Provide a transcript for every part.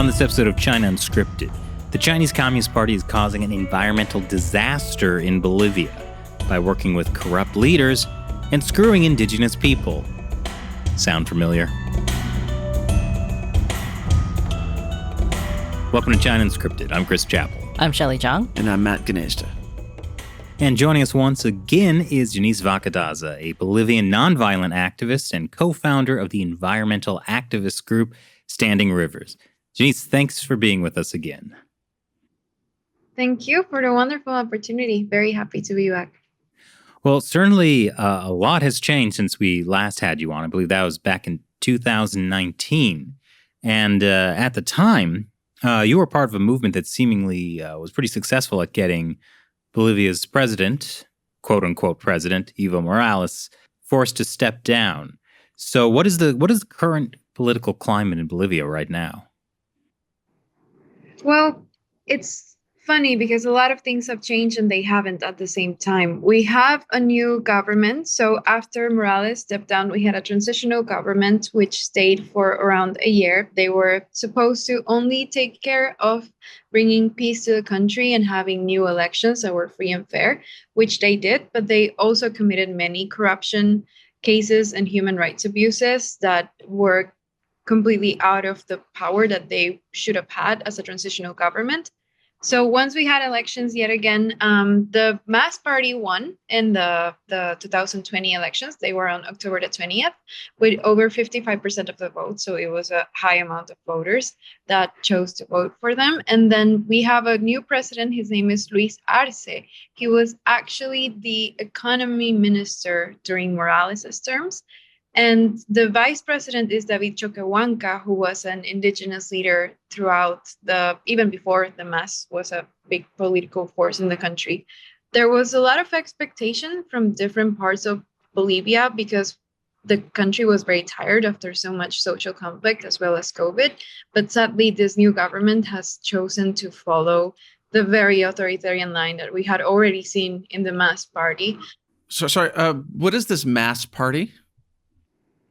On this episode of China Unscripted, the Chinese Communist Party is causing an environmental disaster in Bolivia by working with corrupt leaders and screwing indigenous people. Sound familiar? Welcome to China Unscripted. I'm Chris Chappell. I'm Shelley Zhang. And I'm Matt Gnezda. And joining us once again is Jhanisse Vacadaza, a Bolivian nonviolent activist and co-founder of the environmental activist group Standing Rivers. Jhanisse, thanks for being with us again. Thank you for the wonderful opportunity. Very happy to be back. Well, certainly a lot has changed since we last had you on. I believe that was back in 2019. And at the time, you were part of a movement that seemingly was pretty successful at getting Bolivia's president, quote-unquote president, Evo Morales, forced to step down. So what is the current political climate in Bolivia right now? Well, it's funny because a lot of things have changed and they haven't at the same time. We have a new government. So after Morales stepped down, we had a transitional government which stayed for around a year. They were supposed to only take care of bringing peace to the country and having new elections that were free and fair, which they did. But they also committed many corruption cases and human rights abuses that were completely out of the power that they should have had as a transitional government. So once we had elections yet again, the Mass Party won in the 2020 elections. They were on October the 20th with over 55% of the vote. So it was a high amount of voters that chose to vote for them. And then we have a new president. His name is Luis Arce. He was actually the economy minister during Morales' terms. And the vice president is David Choquehuanca, who was an indigenous leader throughout even before the MAS was a big political force in the country. There was a lot of expectation from different parts of Bolivia because the country was very tired after so much social conflict as well as COVID. But sadly, this new government has chosen to follow the very authoritarian line that we had already seen in the MAS party. So, sorry, what is this MAS party?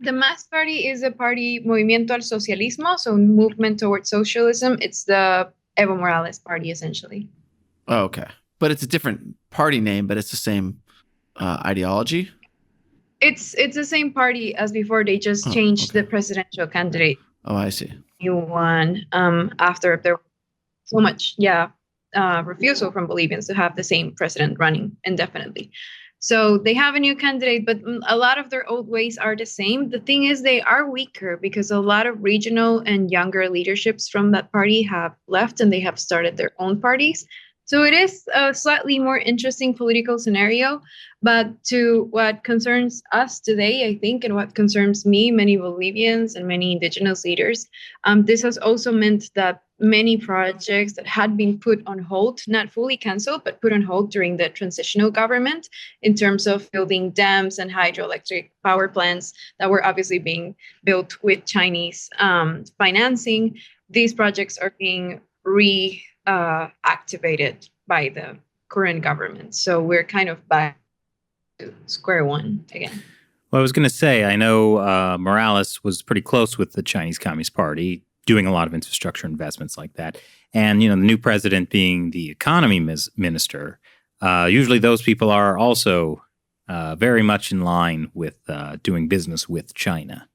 The MAS party is a party, Movimiento al Socialismo, so movement towards socialism. It's the Evo Morales party, essentially. Oh, okay. But it's a different party name, but it's the same ideology? It's the same party as before. They just changed the presidential candidate. Oh, I see. New one after there was so much, refusal from Bolivians to have the same president running indefinitely. So they have a new candidate, but a lot of their old ways are the same. The thing is, they are weaker because a lot of regional and younger leaderships from that party have left and they have started their own parties. So it is a slightly more interesting political scenario. But to what concerns us today, I think, and what concerns me, many Bolivians and many indigenous leaders, this has also meant that many projects that had been put on hold, not fully canceled, but put on hold during the transitional government in terms of building dams and hydroelectric power plants that were obviously being built with Chinese financing. These projects are being reactivated by the current government. So we're kind of back to square one again. Well, I was going to say, I know Morales was pretty close with the Chinese Communist Party, doing a lot of infrastructure investments like that. And, the new president being the economy minister, usually those people are also very much in line with doing business with China.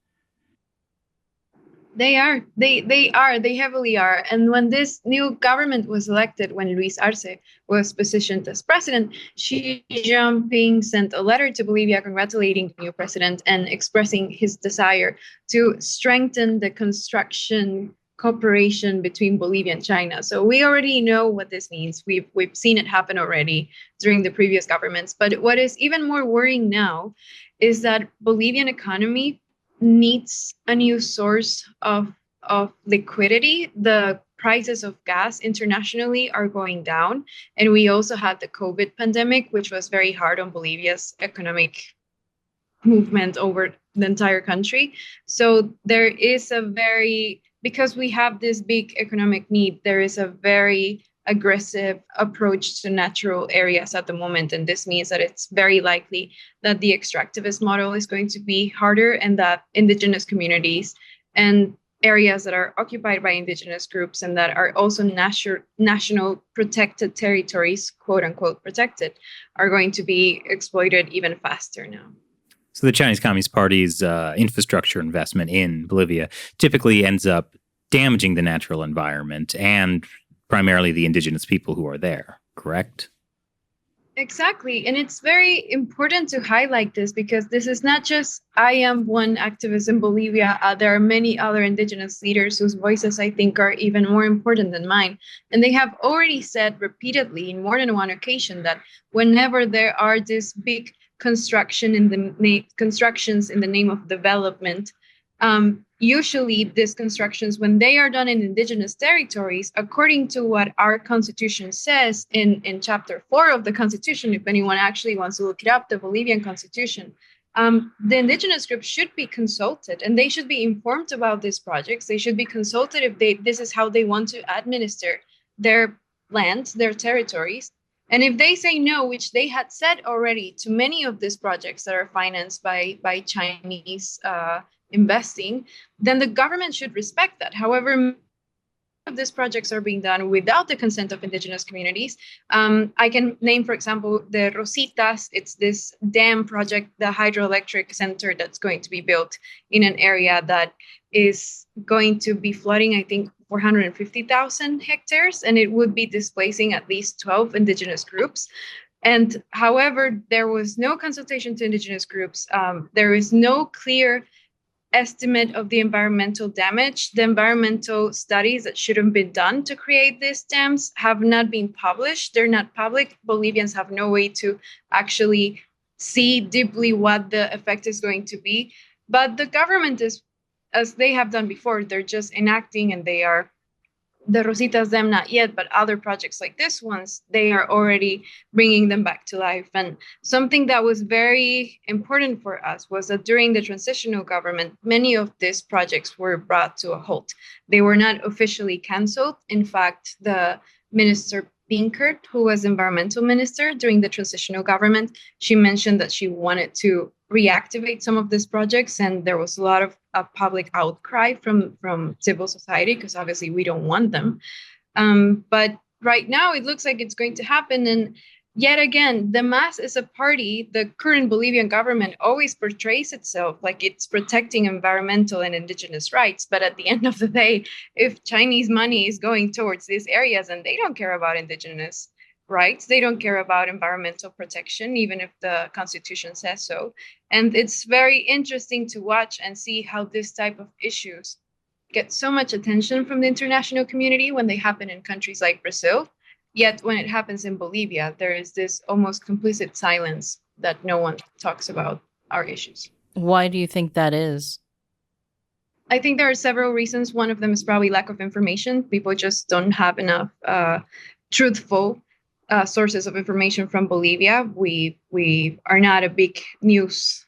They are. They heavily are. And when this new government was elected, when Luis Arce was positioned as president, Xi Jinping sent a letter to Bolivia congratulating the new president and expressing his desire to strengthen the construction cooperation between Bolivia and China. So we already know what this means. We've seen it happen already during the previous governments. But what is even more worrying now is that Bolivian economy needs a new source of liquidity. The prices of gas internationally are going down. And we also had the COVID pandemic, which was very hard on Bolivia's economic movement over the entire country. So there is because we have this big economic need, there is a very aggressive approach to natural areas at the moment. And this means that it's very likely that the extractivist model is going to be harder and that indigenous communities and areas that are occupied by indigenous groups and that are also national protected territories, quote unquote protected, are going to be exploited even faster now. So the Chinese Communist Party's infrastructure investment in Bolivia typically ends up damaging the natural environment and primarily the indigenous people who are there, correct? Exactly. And it's very important to highlight this because this is not just I am one activist in Bolivia. There are many other indigenous leaders whose voices I think are even more important than mine. And they have already said repeatedly in more than one occasion that whenever there are these big constructions in the name of development, usually these constructions, when they are done in indigenous territories, according to what our constitution says in chapter 4 of the constitution, if anyone actually wants to look it up, the Bolivian constitution, the indigenous groups should be consulted and they should be informed about these projects. They should be consulted if this is how they want to administer their lands, their territories. And if they say no, which they had said already to many of these projects that are financed by Chinese investing, then the government should respect that. However, of these projects are being done without the consent of indigenous communities. I can name, for example, the Rositas. It's this dam project, the hydroelectric center that's going to be built in an area that is going to be flooding, I think, 450,000 hectares, and it would be displacing at least 12 indigenous groups. And however, there was no consultation to indigenous groups. There is no clear estimate of the environmental damage. The environmental studies that should have been done to create these dams have not been published. They're not public. Bolivians have no way to actually see deeply what the effect is going to be. But the government is, as they have done before, they're just enacting, and they are the Rositas Dam, not yet, but other projects like this ones, they are already bringing them back to life. And something that was very important for us was that during the transitional government, many of these projects were brought to a halt. They were not officially canceled. In fact, the Minister Pinckert, who was environmental minister during the transitional government, she mentioned that she wanted to reactivate some of these projects, and there was a lot of public outcry from civil society because obviously we don't want them. But right now it looks like it's going to happen. And yet again, the MAS is a party. The current Bolivian government always portrays itself like it's protecting environmental and indigenous rights. But at the end of the day, if Chinese money is going towards these areas and they don't care about indigenous rights, they don't care about environmental protection, even if the constitution says so. And it's very interesting to watch and see how this type of issues get so much attention from the international community when they happen in countries like Brazil. Yet when it happens in Bolivia, there is this almost complicit silence that no one talks about our issues. Why do you think that is? I think there are several reasons. One of them is probably lack of information. People just don't have enough truthful sources of information from Bolivia. We are not a big news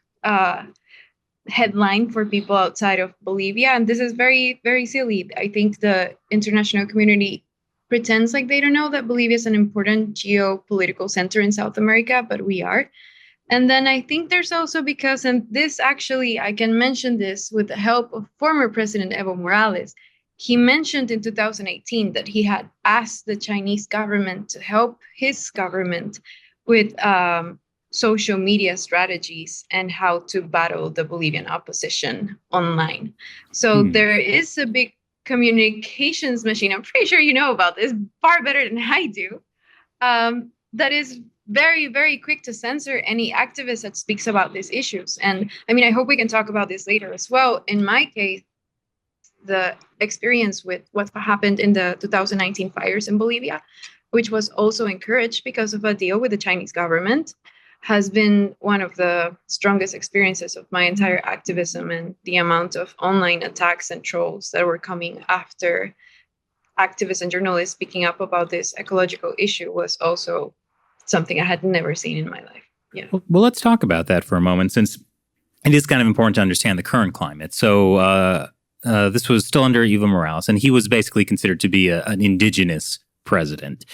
headline for people outside of Bolivia, and this is very, very silly. I think the international community pretends like they don't know that Bolivia is an important geopolitical center in South America, but we are. And then I think there's also because, and this actually, I can mention this with the help of former President Evo Morales. He mentioned in 2018 that he had asked the Chinese government to help his government with social media strategies and how to battle the Bolivian opposition online. So there is a big communications machine. I'm pretty sure you know about this far better than I do. That is very, very quick to censor any activist that speaks about these issues. And I mean, I hope we can talk about this later as well. In my case, the experience with what happened in the 2019 fires in Bolivia, which was also encouraged because of a deal with the Chinese government, has been one of the strongest experiences of my entire activism. And the amount of online attacks and trolls that were coming after activists and journalists speaking up about this ecological issue was also something I had never seen in my life. Yeah. Well, let's talk about that for a moment, since it is kind of important to understand the current climate. So this was still under Evo Morales, and he was basically considered to be an indigenous president.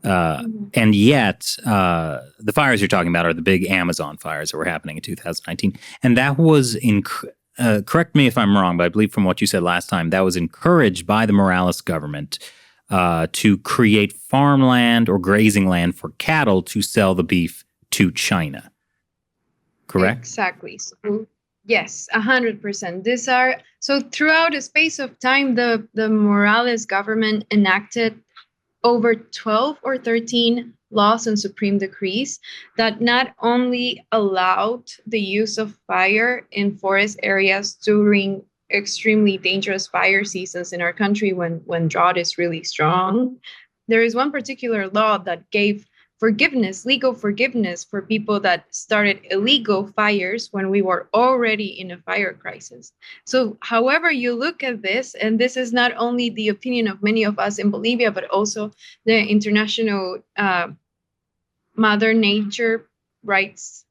And yet, the fires you're talking about are the big Amazon fires that were happening in 2019. And that was correct me if I'm wrong, but I believe from what you said last time, that was encouraged by the Morales government to create farmland or grazing land for cattle to sell the beef to China. Correct? Exactly. So, yes, 100%. So throughout a space of time, the Morales government enacted over 12 or 13 laws and supreme decrees that not only allowed the use of fire in forest areas during extremely dangerous fire seasons in our country when drought is really strong. There is one particular law that gave legal forgiveness for people that started illegal fires when we were already in a fire crisis. So however you look at this, and this is not only the opinion of many of us in Bolivia, but also the International Mother Nature Rights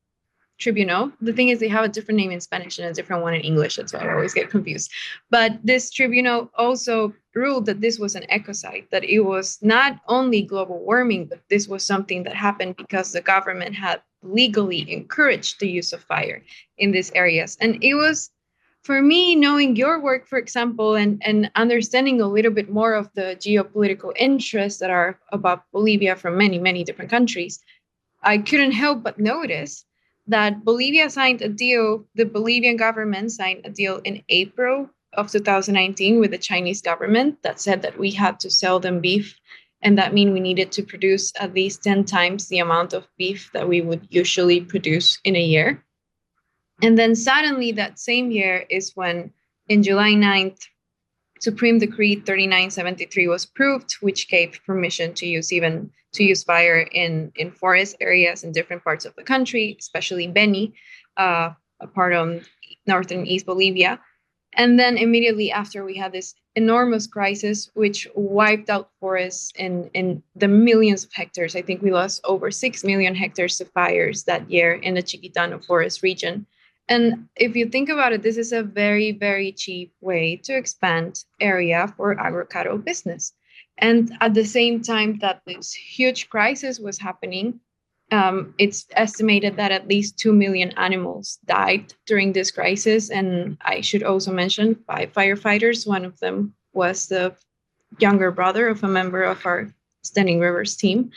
Tribunal. The thing is, they have a different name in Spanish and a different one in English. That's why I always get confused. But this tribunal also ruled that this was an ecocide, that it was not only global warming, but this was something that happened because the government had legally encouraged the use of fire in these areas. And it was, for me, knowing your work, for example, and understanding a little bit more of the geopolitical interests that are about Bolivia from many, many different countries, I couldn't help but notice that Bolivia signed a deal, the Bolivian government signed a deal in April of 2019 with the Chinese government that said that we had to sell them beef, and that meant we needed to produce at least 10 times the amount of beef that we would usually produce in a year. And then suddenly that same year is when, in July 9th, Supreme Decree 3973 was approved, which gave permission to use fire in forest areas in different parts of the country, especially Beni, a part of northern East Bolivia. And then immediately after, we had this enormous crisis, which wiped out forests in the millions of hectares. I think we lost over 6 million hectares to fires that year in the Chiquitano forest region. And if you think about it, this is a very, very cheap way to expand area for agro-cattle business. And at the same time that this huge crisis was happening, it's estimated that at least 2 million animals died during this crisis. And I should also mention 5 firefighters. One of them was the younger brother of a member of our Standing Rivers team.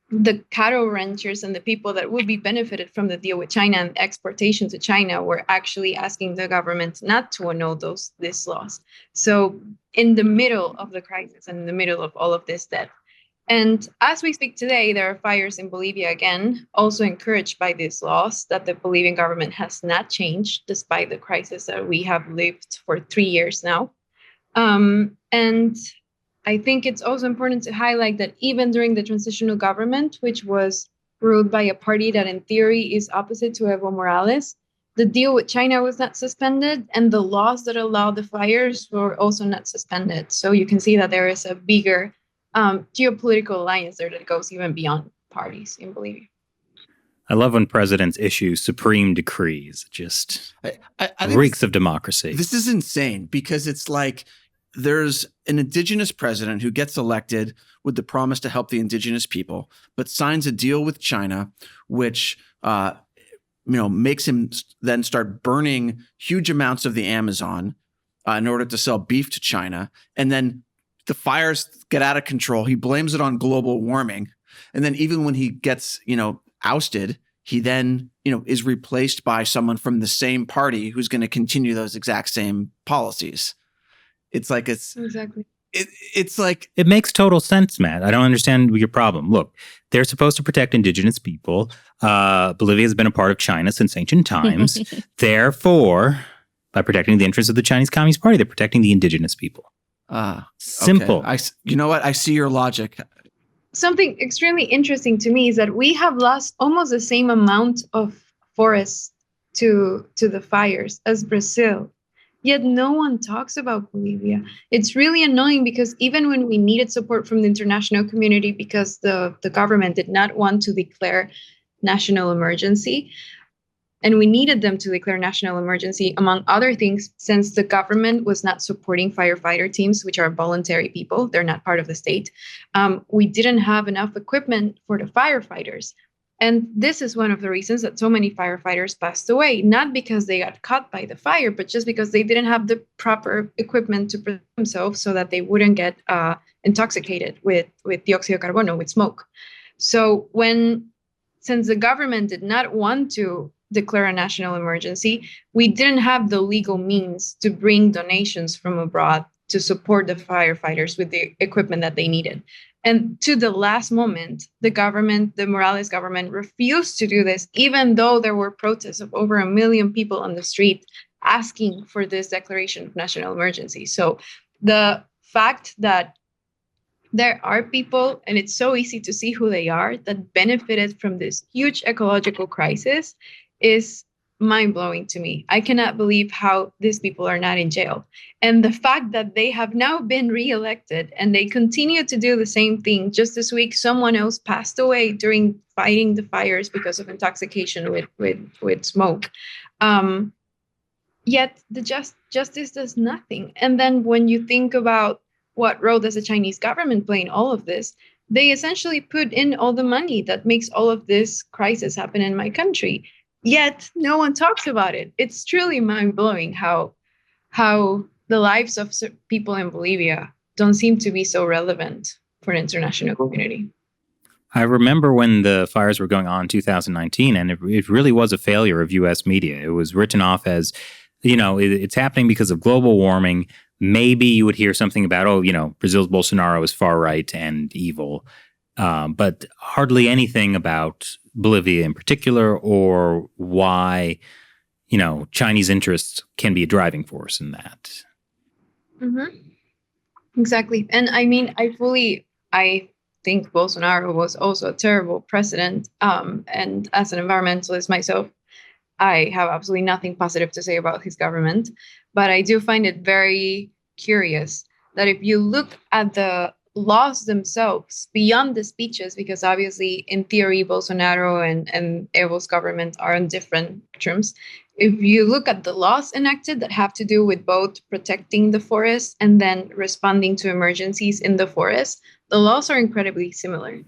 The cattle ranchers and the people that would be benefited from the deal with China and exportation to China were actually asking the government not to annul these laws. So in the middle of the crisis and in the middle of all of this death. And as we speak today, there are fires in Bolivia again, also encouraged by these laws that the Bolivian government has not changed, despite the crisis that we have lived for 3 years now. And I think it's also important to highlight that even during the transitional government, which was ruled by a party that in theory is opposite to Evo Morales, the deal with China was not suspended, and the laws that allowed the fires were also not suspended. So you can see that there is a bigger geopolitical alliance there that goes even beyond parties in Bolivia. I love when presidents issue supreme decrees. Just I reeks of democracy. This is insane because it's like there's an indigenous president who gets elected with the promise to help the indigenous people, but signs a deal with China, which makes him then start burning huge amounts of the Amazon in order to sell beef to China. And then the fires get out of control. He blames it on global warming. And then even when he gets, ousted, he then, is replaced by someone from the same party who's going to continue those exact same policies. It's like exactly. It's like it makes total sense, Matt. I don't understand your problem. Look, they're supposed to protect indigenous people. Bolivia has been a part of China since ancient times. Therefore, by protecting the interests of the Chinese Communist Party, they're protecting the indigenous people. Simple. Okay. You know what? I see your logic. Something extremely interesting to me is that we have lost almost the same amount of forests to the fires as Brazil. Yet no one talks about Bolivia. It's really annoying because even when we needed support from the international community because the government did not want to declare national emergency, and we needed them to declare national emergency, among other things, since the government was not supporting firefighter teams, which are voluntary people. They're not part of the state. We didn't have enough equipment for the firefighters. And this is one of the reasons that so many firefighters passed away, not because they got caught by the fire, but just because they didn't have the proper equipment to protect themselves so that they wouldn't get intoxicated with dióxido de carbono, with smoke. So since the government did not want to declare a national emergency, we didn't have the legal means to bring donations from abroad to support the firefighters with the equipment that they needed. And to the last moment, the Morales government refused to do this, even though there were protests of over 1 million people on the street asking for this declaration of national emergency. So the fact that there are people, and it's so easy to see who they are, that benefited from this huge ecological crisis is mind-blowing to me. I cannot believe how these people are not in jail. And the fact that they have now been reelected and they continue to do the same thing. Just this week, someone else passed away during fighting the fires because of intoxication with smoke. Yet the justice does nothing. And then when you think about what role does the Chinese government play in all of this, they essentially put in all the money that makes all of this crisis happen in my country. Yet no one talks about it. It's truly mind-blowing how the lives of people in Bolivia don't seem to be so relevant for an international community. I remember when the fires were going on in 2019, and it really was a failure of U.S. media. It was written off as, it's happening because of global warming. Maybe you would hear something about, Brazil's Bolsonaro is far right and evil, but hardly anything about Bolivia in particular, or why, Chinese interests can be a driving force in that. Mm-hmm. Exactly. And I mean, I think Bolsonaro was also a terrible president. And as an environmentalist myself, I have absolutely nothing positive to say about his government. But I do find it very curious that if you look at the laws themselves beyond the speeches, because obviously in theory Bolsonaro and Evo's government are on different terms. If you look at the laws enacted that have to do with both protecting the forest and then responding to emergencies in the forest, the laws are incredibly similar.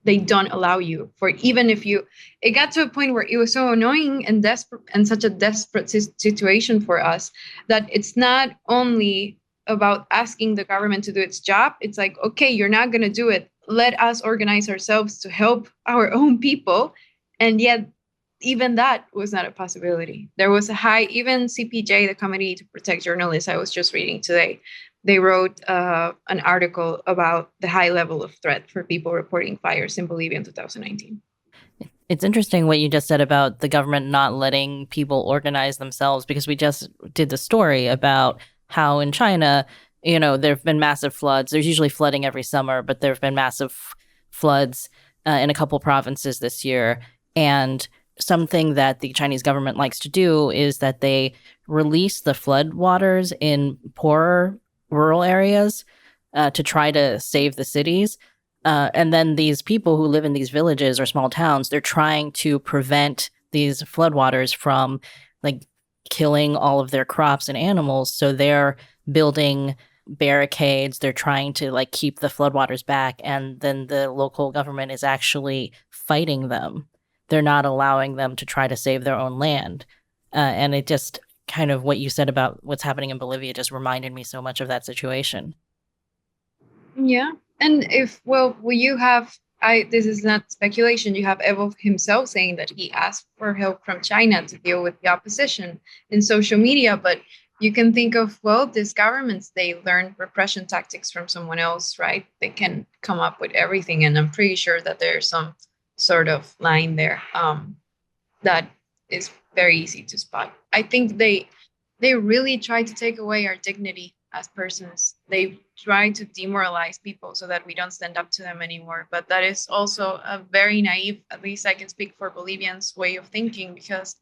They don't allow you for, even if it got to a point where it was so annoying and desperate and such a desperate situation for us that it's not only about asking the government to do its job. It's like, okay, you're not going to do it. Let us organize ourselves to help our own people. And yet, even that was not a possibility. There was even CPJ, the Committee to Protect Journalists, I was just reading today, they wrote an article about the high level of threat for people reporting fires in Bolivia in 2019. It's interesting what you just said about the government not letting people organize themselves, because we just did the story about how in China, there have been massive floods. There's usually flooding every summer, but there have been massive floods in a couple provinces this year. And something that the Chinese government likes to do is that they release the flood waters in poorer rural areas to try to save the cities. And then these people who live in these villages or small towns, they're trying to prevent these floodwaters from killing all of their crops and animals. So they're building barricades. They're trying to keep the floodwaters back. And then the local government is actually fighting them. They're not allowing them to try to save their own land. And it just kind of what you said about what's happening in Bolivia just reminded me so much of that situation. Yeah. And you have, this is not speculation, you have Evo himself saying that he asked for help from China to deal with the opposition in social media. But you can think of, these governments, they learn repression tactics from someone else, right? They can come up with everything. And I'm pretty sure that there's some sort of line there that is very easy to spot. I think they really try to take away our dignity as persons. They try to demoralize people so that we don't stand up to them anymore. But that is also a very naive, at least I can speak for Bolivians, way of thinking, because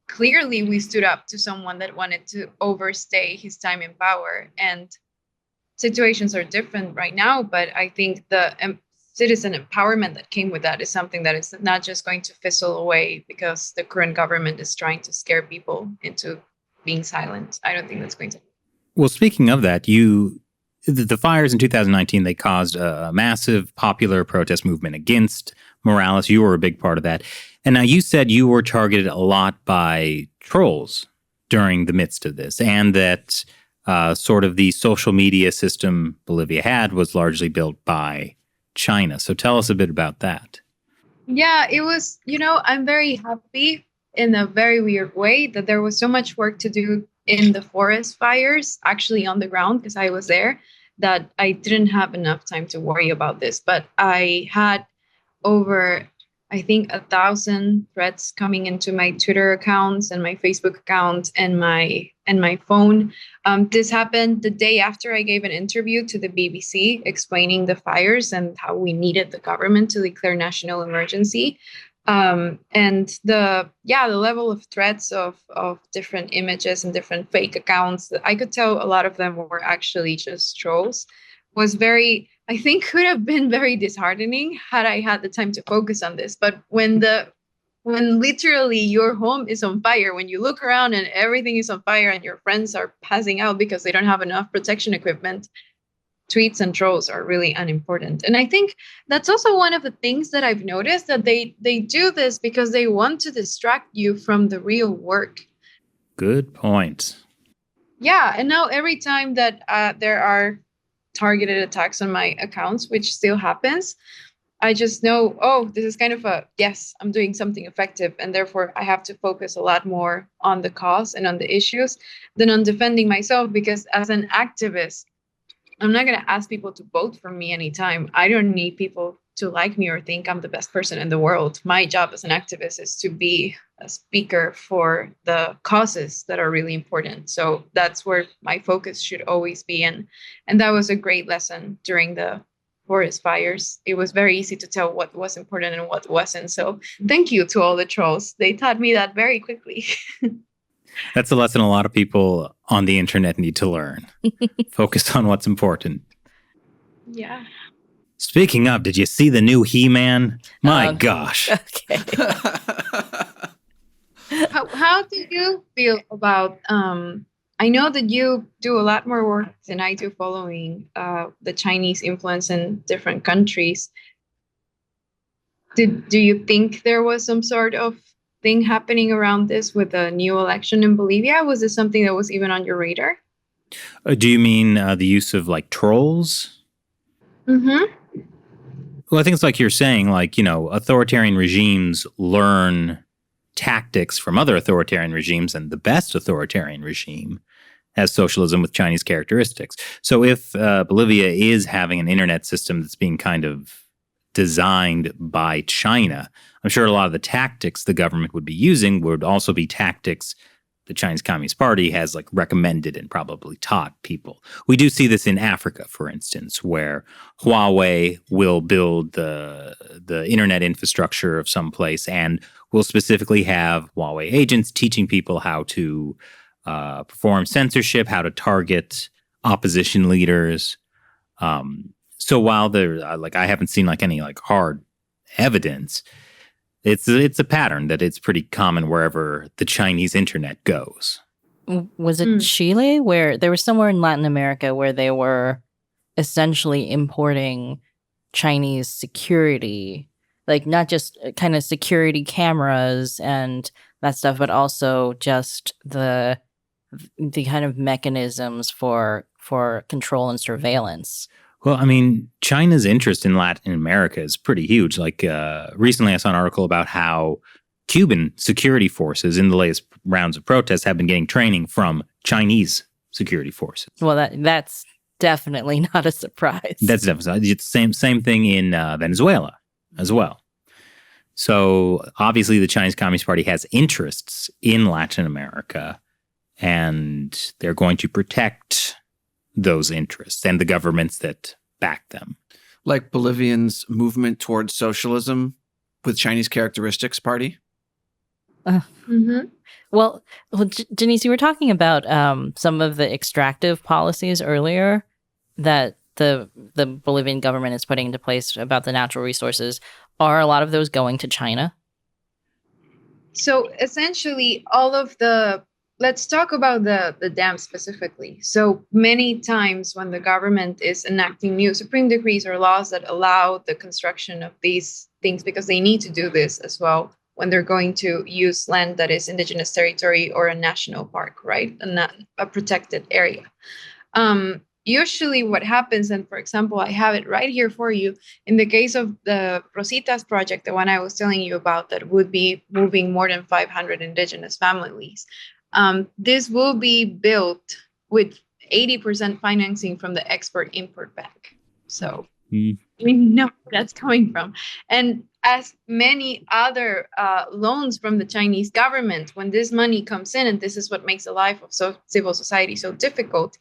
clearly we stood up to someone that wanted to overstay his time in power. And situations are different right now, but I think the citizen empowerment that came with that is something that is not just going to fizzle away because the current government is trying to scare people into being silent. I don't think that's going to. Well, speaking of that, you the fires in 2019, they caused a massive popular protest movement against Morales. You were a big part of that. And now you said you were targeted a lot by trolls during the midst of this, and that sort of the social media system Bolivia had was largely built by China. So tell us a bit about that. Yeah, it was, I'm very happy in a very weird way that there was so much work to do in the forest fires, actually on the ground, because I was there, that I didn't have enough time to worry about this. But I had over, I think, 1,000 threats coming into my Twitter accounts and my Facebook account and my phone. This happened the day after I gave an interview to the BBC explaining the fires and how we needed the government to declare national emergency. And the level of threats of different images and different fake accounts, I could tell a lot of them were actually just trolls, was very, I think, could have been very disheartening had I had the time to focus on this. But when literally your home is on fire, when you look around and everything is on fire and your friends are passing out because they don't have enough protection equipment, tweets and trolls are really unimportant. And I think that's also one of the things that I've noticed, that they do this because they want to distract you from the real work. Good point. Yeah, and now every time that there are targeted attacks on my accounts, which still happens, I just know, this is kind of yes, I'm doing something effective, and therefore I have to focus a lot more on the cause and on the issues than on defending myself, because as an activist, I'm not going to ask people to vote for me anytime. I don't need people to like me or think I'm the best person in the world. My job as an activist is to be a speaker for the causes that are really important. So that's where my focus should always be. And that was a great lesson during the forest fires. It was very easy to tell what was important and what wasn't. So thank you to all the trolls. They taught me that very quickly. That's a lesson a lot of people on the internet need to learn. Focus on what's important. Yeah. Speaking of, did you see the new He-Man? My gosh. Okay. How do you feel about, I know that you do a lot more work than I do following the Chinese influence in different countries. Do you think there was some sort of thing happening around this with the new election in Bolivia? Was this something that was even on your radar? Do you mean the use of like trolls? Mm-hmm. Well, I think it's like you're saying, like, authoritarian regimes learn tactics from other authoritarian regimes, and the best authoritarian regime has socialism with Chinese characteristics. So if Bolivia is having an internet system that's being kind of designed by China, I'm sure a lot of the tactics the government would be using would also be tactics the Chinese Communist Party has like recommended and probably taught people. We do see this in Africa, for instance, where Huawei will build the internet infrastructure of some place and will specifically have Huawei agents teaching people how to perform censorship, how to target opposition leaders. So while there, I haven't seen like any like hard evidence, it's a pattern that it's pretty common wherever the Chinese internet goes. Was it Chile, where there was somewhere in Latin America where they were essentially importing Chinese security, like not just kind of security cameras and that stuff, but also just the kind of mechanisms for control and surveillance? Well, I mean, China's interest in Latin America is pretty huge. Like recently I saw an article about how Cuban security forces in the latest rounds of protests have been getting training from Chinese security forces. Well, that's definitely not a surprise. That's definitely it's the same thing in Venezuela as well. So obviously the Chinese Communist Party has interests in Latin America, and they're going to protect those interests and the governments that back them. Like Bolivians' movement towards socialism with Chinese characteristics party? Well, Jhanisse, you were talking about some of the extractive policies earlier that the Bolivian government is putting into place about the natural resources. Are a lot of those going to China? So essentially, all of the let's talk about the dam specifically. So many times when the government is enacting new supreme decrees or laws that allow the construction of these things, because they need to do this as well when they're going to use land that is indigenous territory or a national park, right? And not a protected area. Usually what happens, and for example, I have it right here for you, in the case of the Rositas project, the one I was telling you about that would be moving more than 500 indigenous families, this will be built with 80% financing from the Export-Import Bank. So we know where that's coming from. And as many other loans from the Chinese government, when this money comes in, and this is what makes the life of civil society so difficult,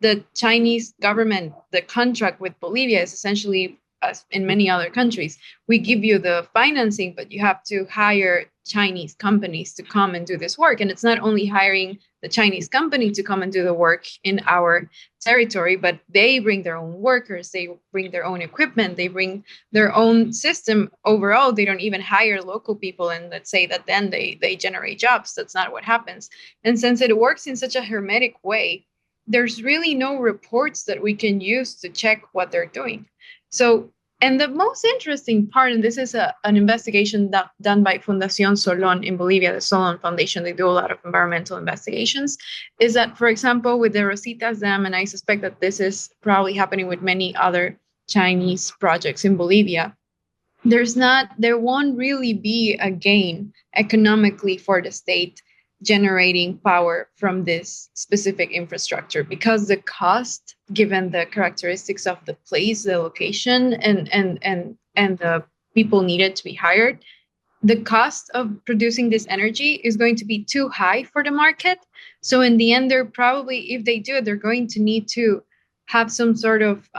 the Chinese government, the contract with Bolivia is essentially, as in many other countries, we give you the financing, but you have to hire Chinese companies to come and do this work. And it's not only hiring the Chinese company to come and do the work in our territory, but they bring their own workers, they bring their own equipment, they bring their own system. Overall, they don't even hire local people and let's say that then they generate jobs. That's not what happens. And since it works in such a hermetic way, there's really no reports that we can use to check what they're doing. So, and the most interesting part, and this is an investigation done by Fundación Solón in Bolivia, the Solón Foundation, they do a lot of environmental investigations, is that, for example, with the Rositas Dam, and I suspect that this is probably happening with many other Chinese projects in Bolivia, there won't really be a gain economically for the state generating power from this specific infrastructure, because the cost, given the characteristics of the place, the location, and the people needed to be hired, the cost of producing this energy is going to be too high for the market. So in the end, they're probably, if they do it, they're going to need to have some sort of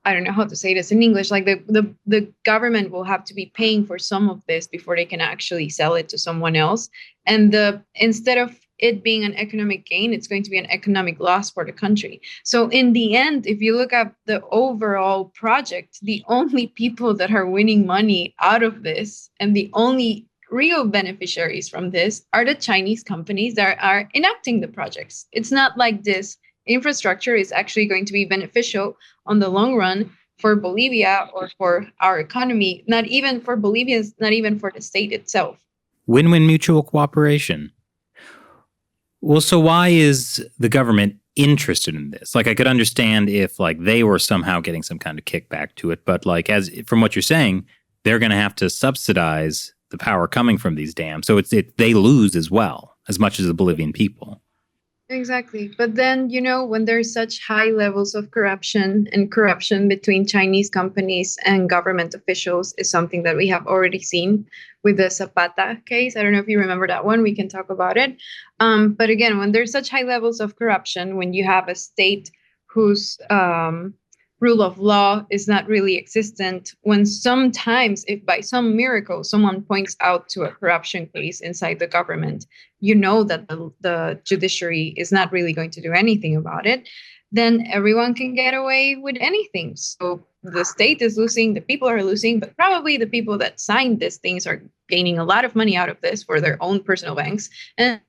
I don't know how to say this in English, like the government will have to be paying for some of this before they can actually sell it to someone else. And instead of it being an economic gain, it's going to be an economic loss for the country. So in the end, if you look at the overall project, the only people that are winning money out of this and the only real beneficiaries from this are the Chinese companies that are enacting the projects. It's not like this infrastructure is actually going to be beneficial on the long run for Bolivia or for our economy, not even for Bolivians, not even for the state itself. Win-win mutual cooperation. Well, so why is the government interested in this? Like, I could understand if like they were somehow getting some kind of kickback to it, but like as from what you're saying, they're going to have to subsidize the power coming from these dams. So they lose as well, as much as the Bolivian people. Exactly. But then, when there's such high levels of corruption, and corruption between Chinese companies and government officials is something that we have already seen with the Zapata case. I don't know if you remember that one. We can talk about it. But again, when there's such high levels of corruption, when you have a state whose rule of law is not really existent, when sometimes, if by some miracle, someone points out to a corruption case inside the government, you know that the judiciary is not really going to do anything about it, then everyone can get away with anything. So the state is losing, the people are losing, but probably the people that signed these things are gaining a lot of money out of this for their own personal banks. And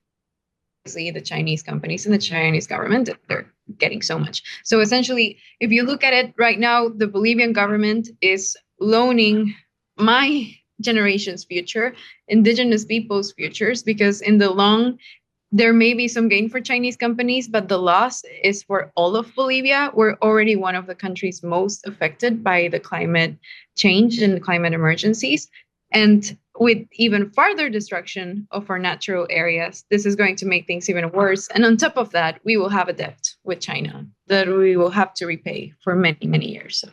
the Chinese companies and the Chinese government, they're getting so much. So essentially, if you look at it right now, the Bolivian government is loaning my generation's future, indigenous people's futures, because in the long, there may be some gain for Chinese companies, but the loss is for all of Bolivia. We're already one of the countries most affected by the climate change and the climate emergencies. And with even further destruction of our natural areas, this is going to make things even worse. And on top of that, we will have a debt with China that we will have to repay for many, many years. So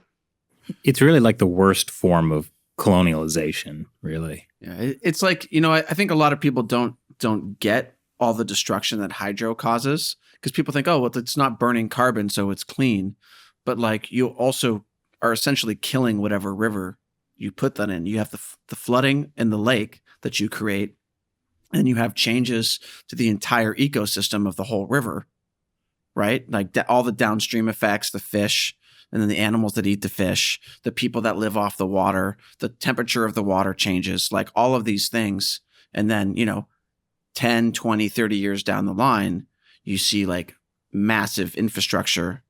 it's really like the worst form of colonialization, really. Yeah, it's like, I think a lot of people don't get all the destruction that hydro causes, because people think, oh, well, it's not burning carbon, so it's clean. But like, you also are essentially killing whatever river you put that in. You have the flooding in the lake that you create, and you have changes to the entire ecosystem of the whole river, right? Like all the downstream effects, the fish, and then the animals that eat the fish, the people that live off the water, the temperature of the water changes, like all of these things. And then, 10, 20, 30 years down the line, you see like massive infrastructure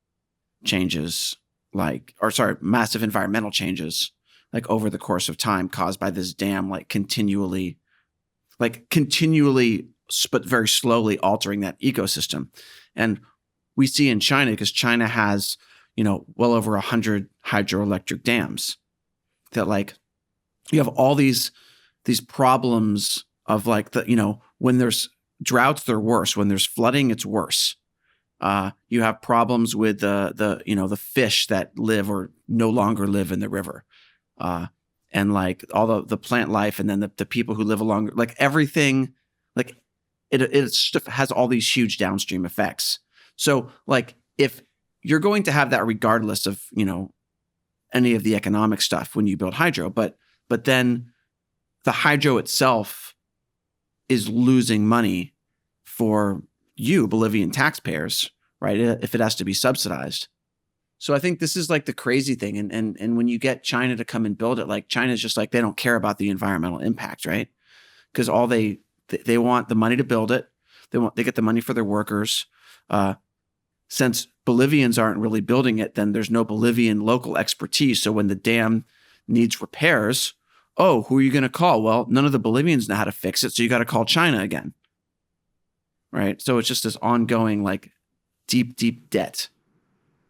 changes, massive environmental changes, like over the course of time caused by this dam, continually, but very slowly altering that ecosystem. And we see in China, because China has, well over 100 hydroelectric dams, that you have all these problems of when there's droughts, they're worse. When there's flooding, it's worse. You have problems with the fish that live or no longer live in the river. And all the plant life, and then the people who live along, everything, it has all these huge downstream effects. So if you're going to have that regardless of, any of the economic stuff when you build hydro, but then the hydro itself is losing money for you, Bolivian taxpayers, right? If it has to be subsidized. So I think this is the crazy thing. And when you get China to come and build it, China's just they don't care about the environmental impact, right? Because all they want the money to build it. They get the money for their workers. Since Bolivians aren't really building it, then there's no Bolivian local expertise. So when the dam needs repairs, who are you going to call? Well, none of the Bolivians know how to fix it. So you got to call China again. Right. So it's just this ongoing, deep, deep debt.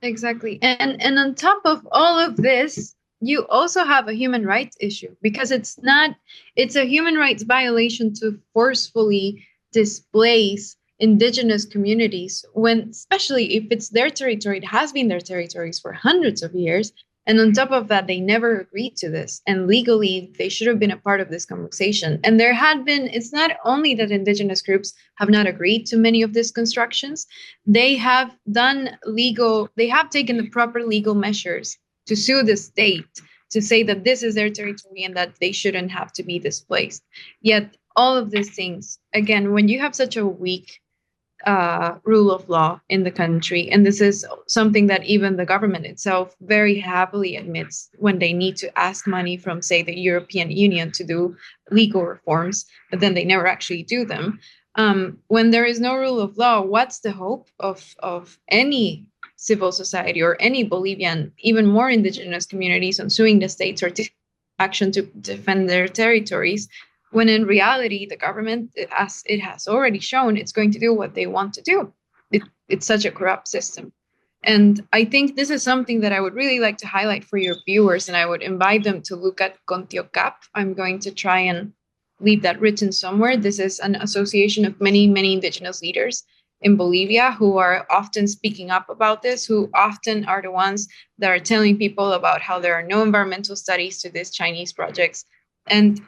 Exactly. And on top of all of this, you also have a human rights issue, because it's a human rights violation to forcefully displace indigenous communities, when, especially if it's their territory, it has been their territories for hundreds of years. And on top of that, they never agreed to this. And legally, they should have been a part of this conversation. And it's not only that indigenous groups have not agreed to many of these constructions, they have taken the proper legal measures to sue the state, to say that this is their territory and that they shouldn't have to be displaced. Yet all of these things, again, when you have such a weak rule of law in the country, and this is something that even the government itself very happily admits when they need to ask money from, say, the European Union to do legal reforms, but then they never actually do them. When there is no rule of law, what's the hope of any civil society or any Bolivian, even more indigenous communities, on suing the states or action to defend their territories, when in reality, the government, as it has already shown, it's going to do what they want to do. It's such a corrupt system. And I think this is something that I would really like to highlight for your viewers, and I would invite them to look at CONTIOCAP. I'm going to try and leave that written somewhere. This is an association of many, many indigenous leaders in Bolivia who are often speaking up about this, who often are the ones that are telling people about how there are no environmental studies to these Chinese projects. And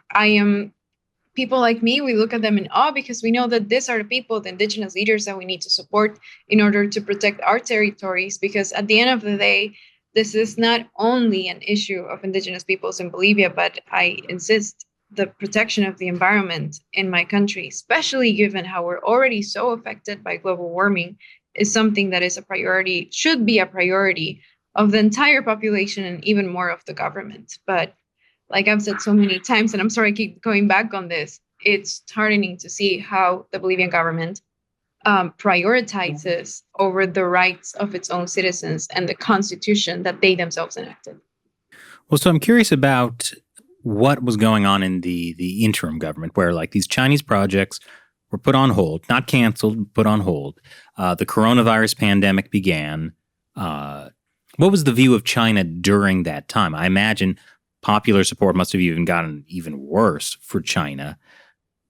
people like me, we look at them in awe, because we know that these are the people, the indigenous leaders, that we need to support in order to protect our territories. Because at the end of the day, this is not only an issue of indigenous peoples in Bolivia, but I insist the protection of the environment in my country, especially given how we're already so affected by global warming, is something that is a priority, should be a priority of the entire population and even more of the government. But like I've said so many times, and I'm sorry I keep going back on this, it's heartening to see how the Bolivian government prioritizes over the rights of its own citizens and the constitution that they themselves enacted. Well, so I'm curious about what was going on in the interim government, where these Chinese projects were put on hold, not canceled, put on hold. The coronavirus pandemic began. What was the view of China during that time? I imagine popular support must have even gotten even worse for China.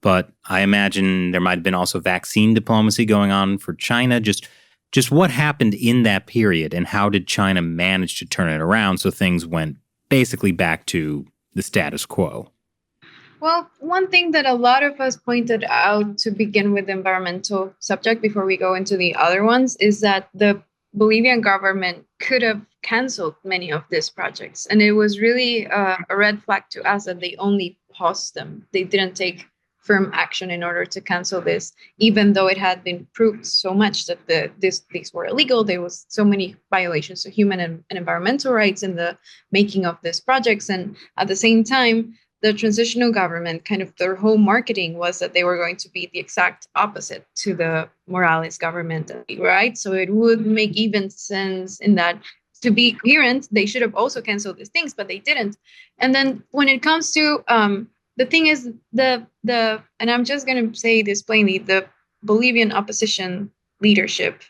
But I imagine there might have been also vaccine diplomacy going on for China. Just what happened in that period, and how did China manage to turn it around so things went basically back to the status quo? Well, one thing that a lot of us pointed out to begin with the environmental subject before we go into the other ones is that the Bolivian government could have canceled many of these projects. And it was really a red flag to us that they only paused them. They didn't take firm action in order to cancel this, even though it had been proved so much that these were illegal. There was so many violations of human and environmental rights in the making of these projects. And at the same time, the transitional government, kind of their whole marketing was that they were going to be the exact opposite to the Morales government, right? So it would make even sense in that, to be coherent, they should have also canceled these things, but they didn't. And then when it comes to the thing is the and I'm just going to say this plainly, the Bolivian opposition leadership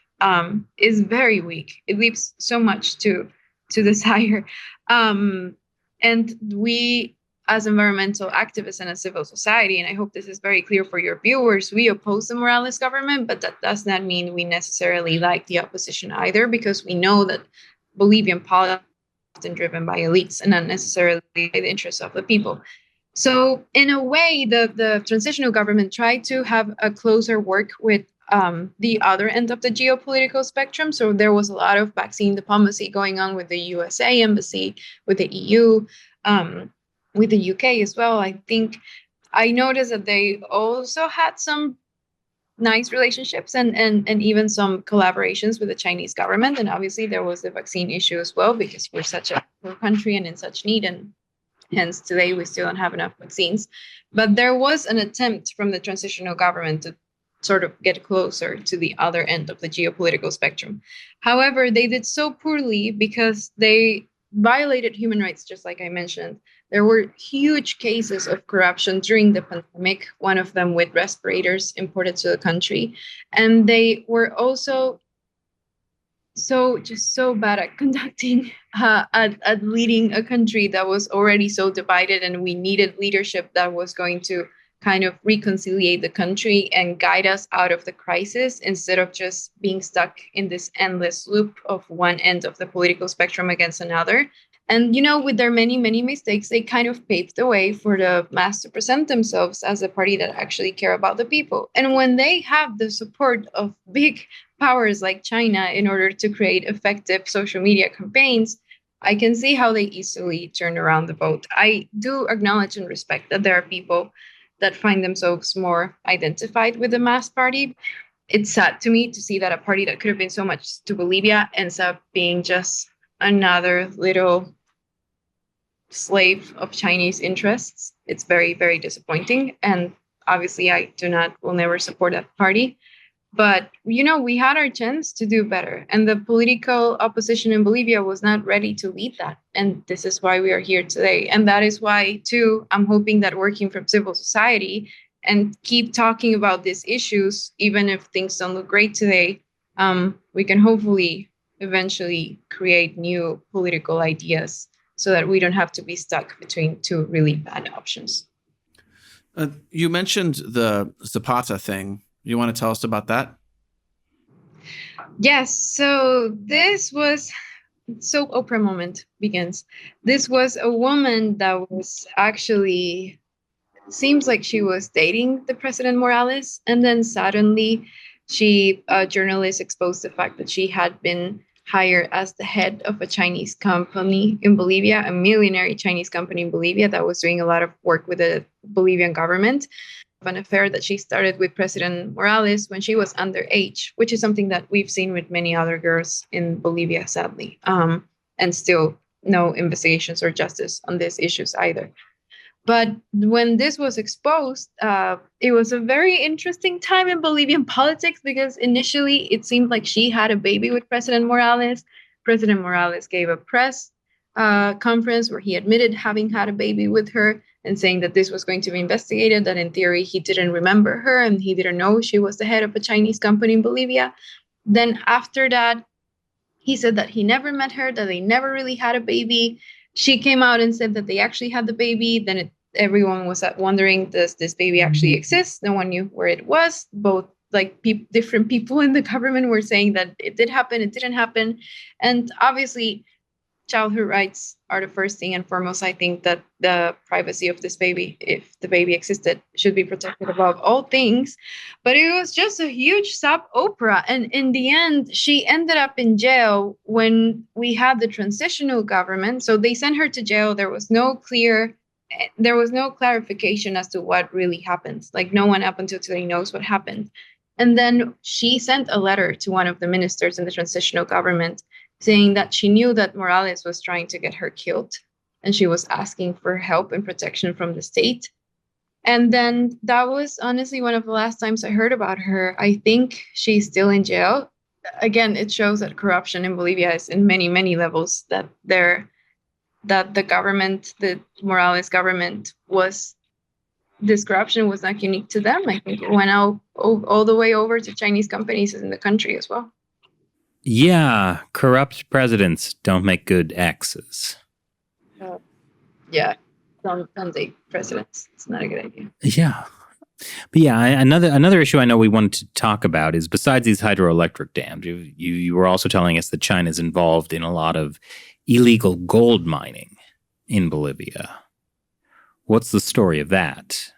is very weak. It leaves so much to desire. And we, as environmental activists and as civil society, and I hope this is very clear for your viewers, we oppose the Morales government, but that does not mean we necessarily like the opposition either, because we know that Bolivian politics is often driven by elites and not necessarily by the interests of the people. So in a way, the transitional government tried to have a closer work with the other end of the geopolitical spectrum. So there was a lot of vaccine diplomacy going on with the USA embassy, with the EU, with the UK as well. I think I noticed that they also had some nice relationships and even some collaborations with the Chinese government. And obviously there was the vaccine issue as well, because we're such a poor country and in such need, and hence today we still don't have enough vaccines. But there was an attempt from the transitional government to sort of get closer to the other end of the geopolitical spectrum. However, they did so poorly because they violated human rights, just like I mentioned. There were huge cases of corruption during the pandemic, one of them with respirators imported to the country. And they were also so bad at conducting, at leading a country that was already so divided, and we needed leadership that was going to kind of reconciliate the country and guide us out of the crisis, instead of just being stuck in this endless loop of one end of the political spectrum against another. And, with their many, many mistakes, they kind of paved the way for the mass to present themselves as a party that actually care about the people. And when they have the support of big powers like China in order to create effective social media campaigns, I can see how they easily turn around the vote. I do acknowledge and respect that there are people that find themselves more identified with the mass party. It's sad to me to see that a party that could have been so much to Bolivia ends up being just another little slave of Chinese interests. It's very, very disappointing. And obviously will never support that party. But, we had our chance to do better. And the political opposition in Bolivia was not ready to lead that. And this is why we are here today. And that is why, too, I'm hoping that working from civil society and keep talking about these issues, even if things don't look great today, we can hopefully eventually create new political ideas so that we don't have to be stuck between two really bad options. You mentioned the Zapata thing. You want to tell us about that? Yes. So this was soap opera moment begins. This was a woman that was actually, seems like she was dating the President Morales. And then suddenly a journalist exposed the fact that she had been hired as the head of a Chinese company in Bolivia, a millionaire Chinese company in Bolivia that was doing a lot of work with the Bolivian government. An affair that she started with President Morales when she was underage, which is something that we've seen with many other girls in Bolivia, sadly, and still no investigations or justice on these issues either. But when this was exposed, it was a very interesting time in Bolivian politics, because initially it seemed like she had a baby with President Morales. President Morales gave a press conference where he admitted having had a baby with her, and saying that this was going to be investigated, that in theory he didn't remember her and he didn't know she was the head of a Chinese company in Bolivia. Then after that, he said that he never met her, that they never really had a baby. She came out and said that they actually had the baby. Then everyone was wondering, does this baby actually exist? No one knew where it was. Both different people in the government were saying that it did happen, it didn't happen. And obviously, childhood rights are the first thing and foremost. I think that the privacy of this baby, if the baby existed, should be protected above all things. But it was just a huge soap opera. And in the end, she ended up in jail when we had the transitional government. So they sent her to jail. There was no clarification as to what really happened. Like, no one up until today knows what happened. And then she sent a letter to one of the ministers in the transitional government saying that she knew that Morales was trying to get her killed. and she was asking for help and protection from the state. And then that was honestly one of the last times I heard about her. I think she's still in jail. Again, it shows that corruption in Bolivia is in many, many levels, that the government, the Morales government, this corruption was not unique to them. I think it went out all the way over to Chinese companies in the country as well. Yeah, corrupt presidents don't make good exes. Yeah, don't date presidents. It's not a good idea. Yeah. But yeah, another issue I know we wanted to talk about is, besides these hydroelectric dams, you were also telling us that China is involved in a lot of illegal gold mining in Bolivia. What's the story of that?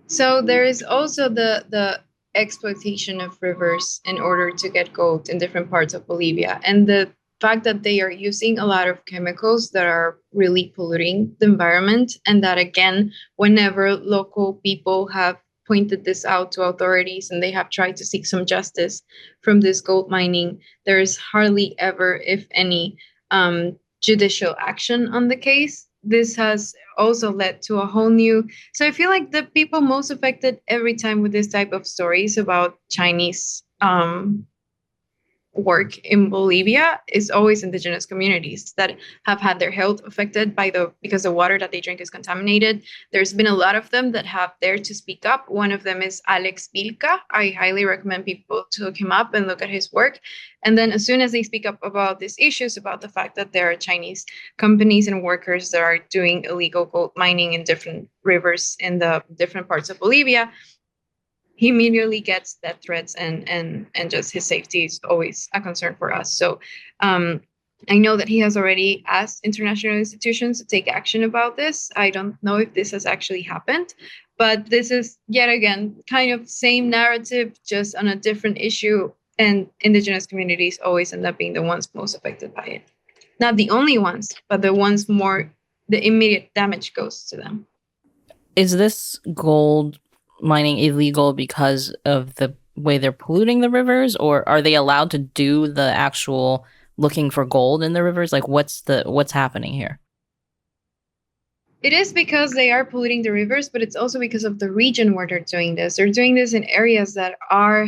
So there is also the exploitation of rivers in order to get gold in different parts of Bolivia. And the fact that they are using a lot of chemicals that are really polluting the environment. And that, again, whenever local people have pointed this out to authorities and they have tried to seek some justice from this gold mining, there is hardly ever, if any, judicial action on the case. This has also led to a whole new... So I feel like the people most affected every time with this type of stories about Chinese work in Bolivia is always indigenous communities that have had their health affected because the water that they drink is contaminated. There's been a lot of them that have dared to speak up. One of them is Alex Villca. I highly recommend people to look him up and look at his work. And then as soon as they speak up about these issues, about the fact that there are Chinese companies and workers that are doing illegal gold mining in different rivers in the different parts of Bolivia, he immediately gets death threats, and just his safety is always a concern for us. So I know that he has already asked international institutions to take action about this. I don't know if this has actually happened, but this is yet again kind of same narrative, just on a different issue. And indigenous communities always end up being the ones most affected by it. Not the only ones, but the ones the immediate damage goes to them. Is this gold mining illegal because of the way they're polluting the rivers, or are they allowed to do the actual looking for gold in the rivers? Like, what's happening here? It is because they are polluting the rivers, but it's also because of the region where they're doing this. They're doing this in areas that are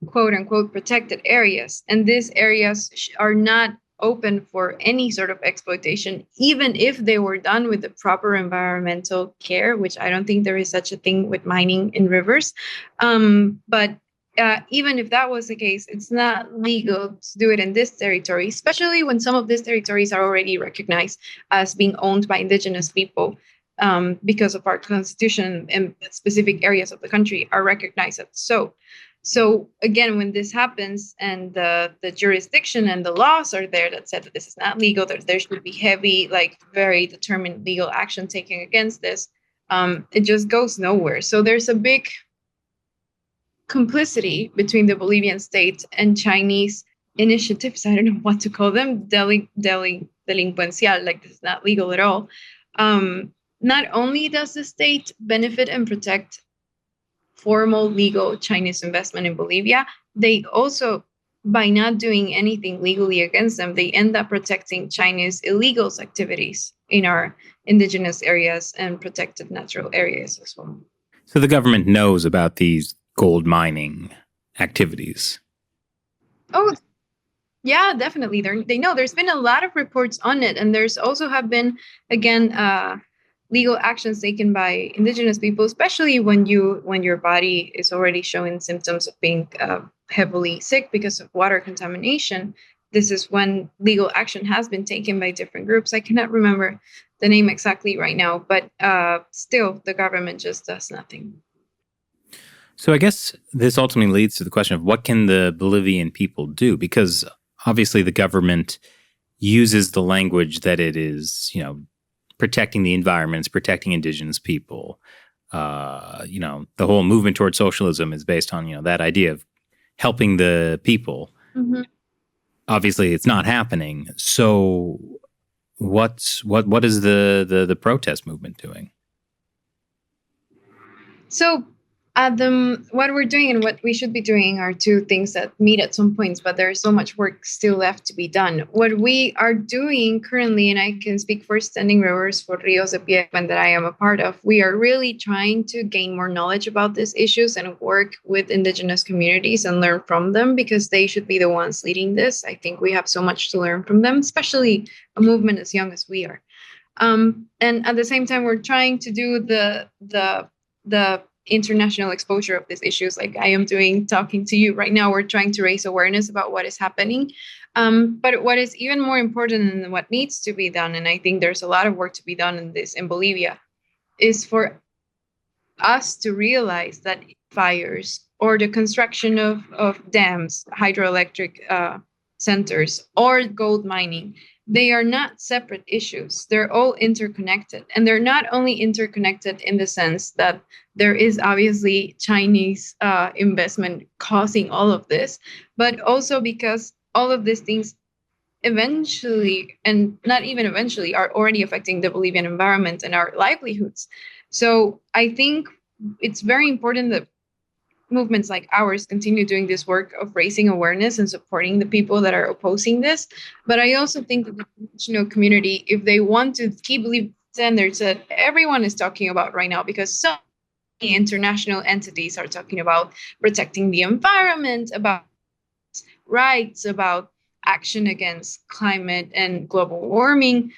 quote unquote protected areas, and these areas are not open for any sort of exploitation, even if they were done with the proper environmental care, which I don't think there is such a thing with mining in rivers. But even if that was the case, it's not legal to do it in this territory, especially when some of these territories are already recognized as being owned by indigenous people, because of our constitution, and specific areas of the country are recognized as so. So again, when this happens and the jurisdiction and the laws are there that said that this is not legal, that there should be heavy, like very determined legal action taken against this, it just goes nowhere. So there's a big complicity between the Bolivian state and Chinese initiatives. I don't know what to call them, delinquencial, like this is not legal at all. Not only does the state benefit and protect formal legal Chinese investment in Bolivia, they also, by not doing anything legally against them, they end up protecting Chinese illegals activities in our indigenous areas and protected natural areas as well. So the government knows about these gold mining activities. Oh, yeah, definitely. They know. There's been a lot of reports on it, and there's also have been, again, legal actions taken by indigenous people, especially when your body is already showing symptoms of being heavily sick because of water contamination. This is when legal action has been taken by different groups. I cannot remember the name exactly right now, but still the government just does nothing. So I guess this ultimately leads to the question of what can the Bolivian people do? Because obviously the government uses the language that it is, protecting the environment, it's protecting indigenous people. The whole movement towards socialism is based on, that idea of helping the people. Mm-hmm. Obviously, it's not happening. So what is the protest movement doing? So What we're doing and what we should be doing are two things that meet at some points, but there's so much work still left to be done. What we are doing currently, and I can speak for Standing Rivers for Ríos de Piedecuesta that I am a part of, we are really trying to gain more knowledge about these issues and work with indigenous communities and learn from them, because they should be the ones leading this. I think we have so much to learn from them, especially a movement as young as we are. And at the same time, we're trying to do the international exposure of these issues, like I am doing talking to you right now. We're trying to raise awareness about what is happening. But what is even more important and what needs to be done, and I think there's a lot of work to be done in this in Bolivia, is for us to realize that fires or the construction of dams, hydroelectric centers, or gold mining, they are not separate issues. They're all interconnected. And they're not only interconnected in the sense that there is obviously Chinese investment causing all of this, but also because all of these things eventually, and not even eventually, are already affecting the Bolivian environment and our livelihoods. So I think it's very important that movements like ours continue doing this work of raising awareness and supporting the people that are opposing this. But I also think that the international community, if they want to keep living standards that everyone is talking about right now, because so many international entities are talking about protecting the environment, about rights, about action against climate and global warming,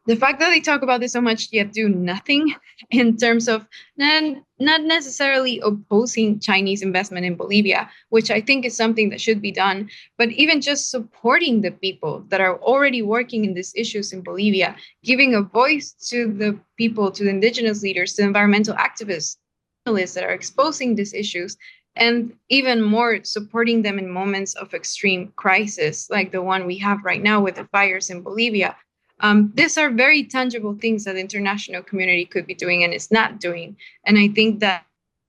the fact that they talk about this so much yet do nothing in terms of not necessarily opposing Chinese investment in Bolivia, which I think is something that should be done, but even just supporting the people that are already working in these issues in Bolivia, giving a voice to the people, to the indigenous leaders, to environmental activists, journalists that are exposing these issues, and even more supporting them in moments of extreme crisis, like the one we have right now with the fires in Bolivia. These are very tangible things that the international community could be doing and is not doing. And I think that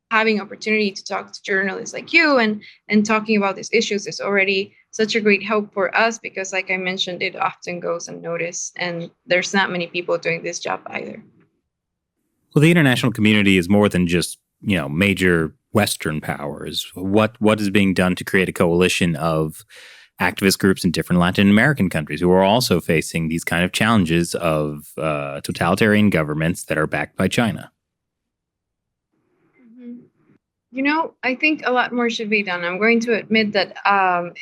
having opportunity to talk to journalists like you and talking about these issues is already such a great help for us, because like I mentioned, it often goes unnoticed and there's not many people doing this job either. Well, the international community is more than just, major Western powers. What is being done to create a coalition of activist groups in different Latin American countries who are also facing these kind of challenges of totalitarian governments that are backed by China? I think a lot more should be done. I'm going to admit that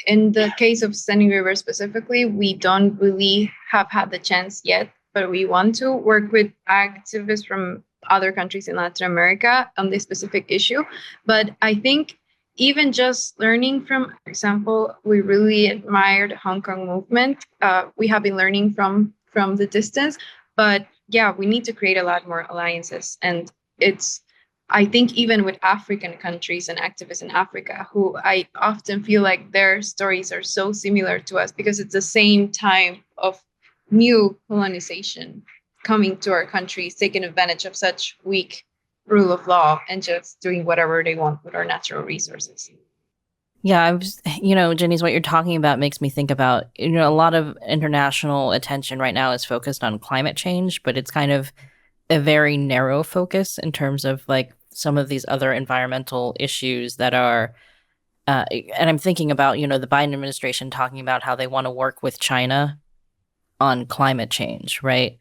in the case of Standing River specifically, we don't really have had the chance yet, but we want to work with activists from other countries in Latin America on this specific issue. But I think even just learning from, for example, we really admired Hong Kong movement. We have been learning from the distance, but yeah, we need to create a lot more alliances. And I think even with African countries and activists in Africa, who I often feel like their stories are so similar to us, because it's the same time of new colonization coming to our countries, taking advantage of such weak rule of law and just doing whatever they want with our natural resources. Yeah, Jhanisse, what you're talking about makes me think about, a lot of international attention right now is focused on climate change, but it's kind of a very narrow focus in terms of like some of these other environmental issues that are, and I'm thinking about, the Biden administration talking about how they want to work with China on climate change, right?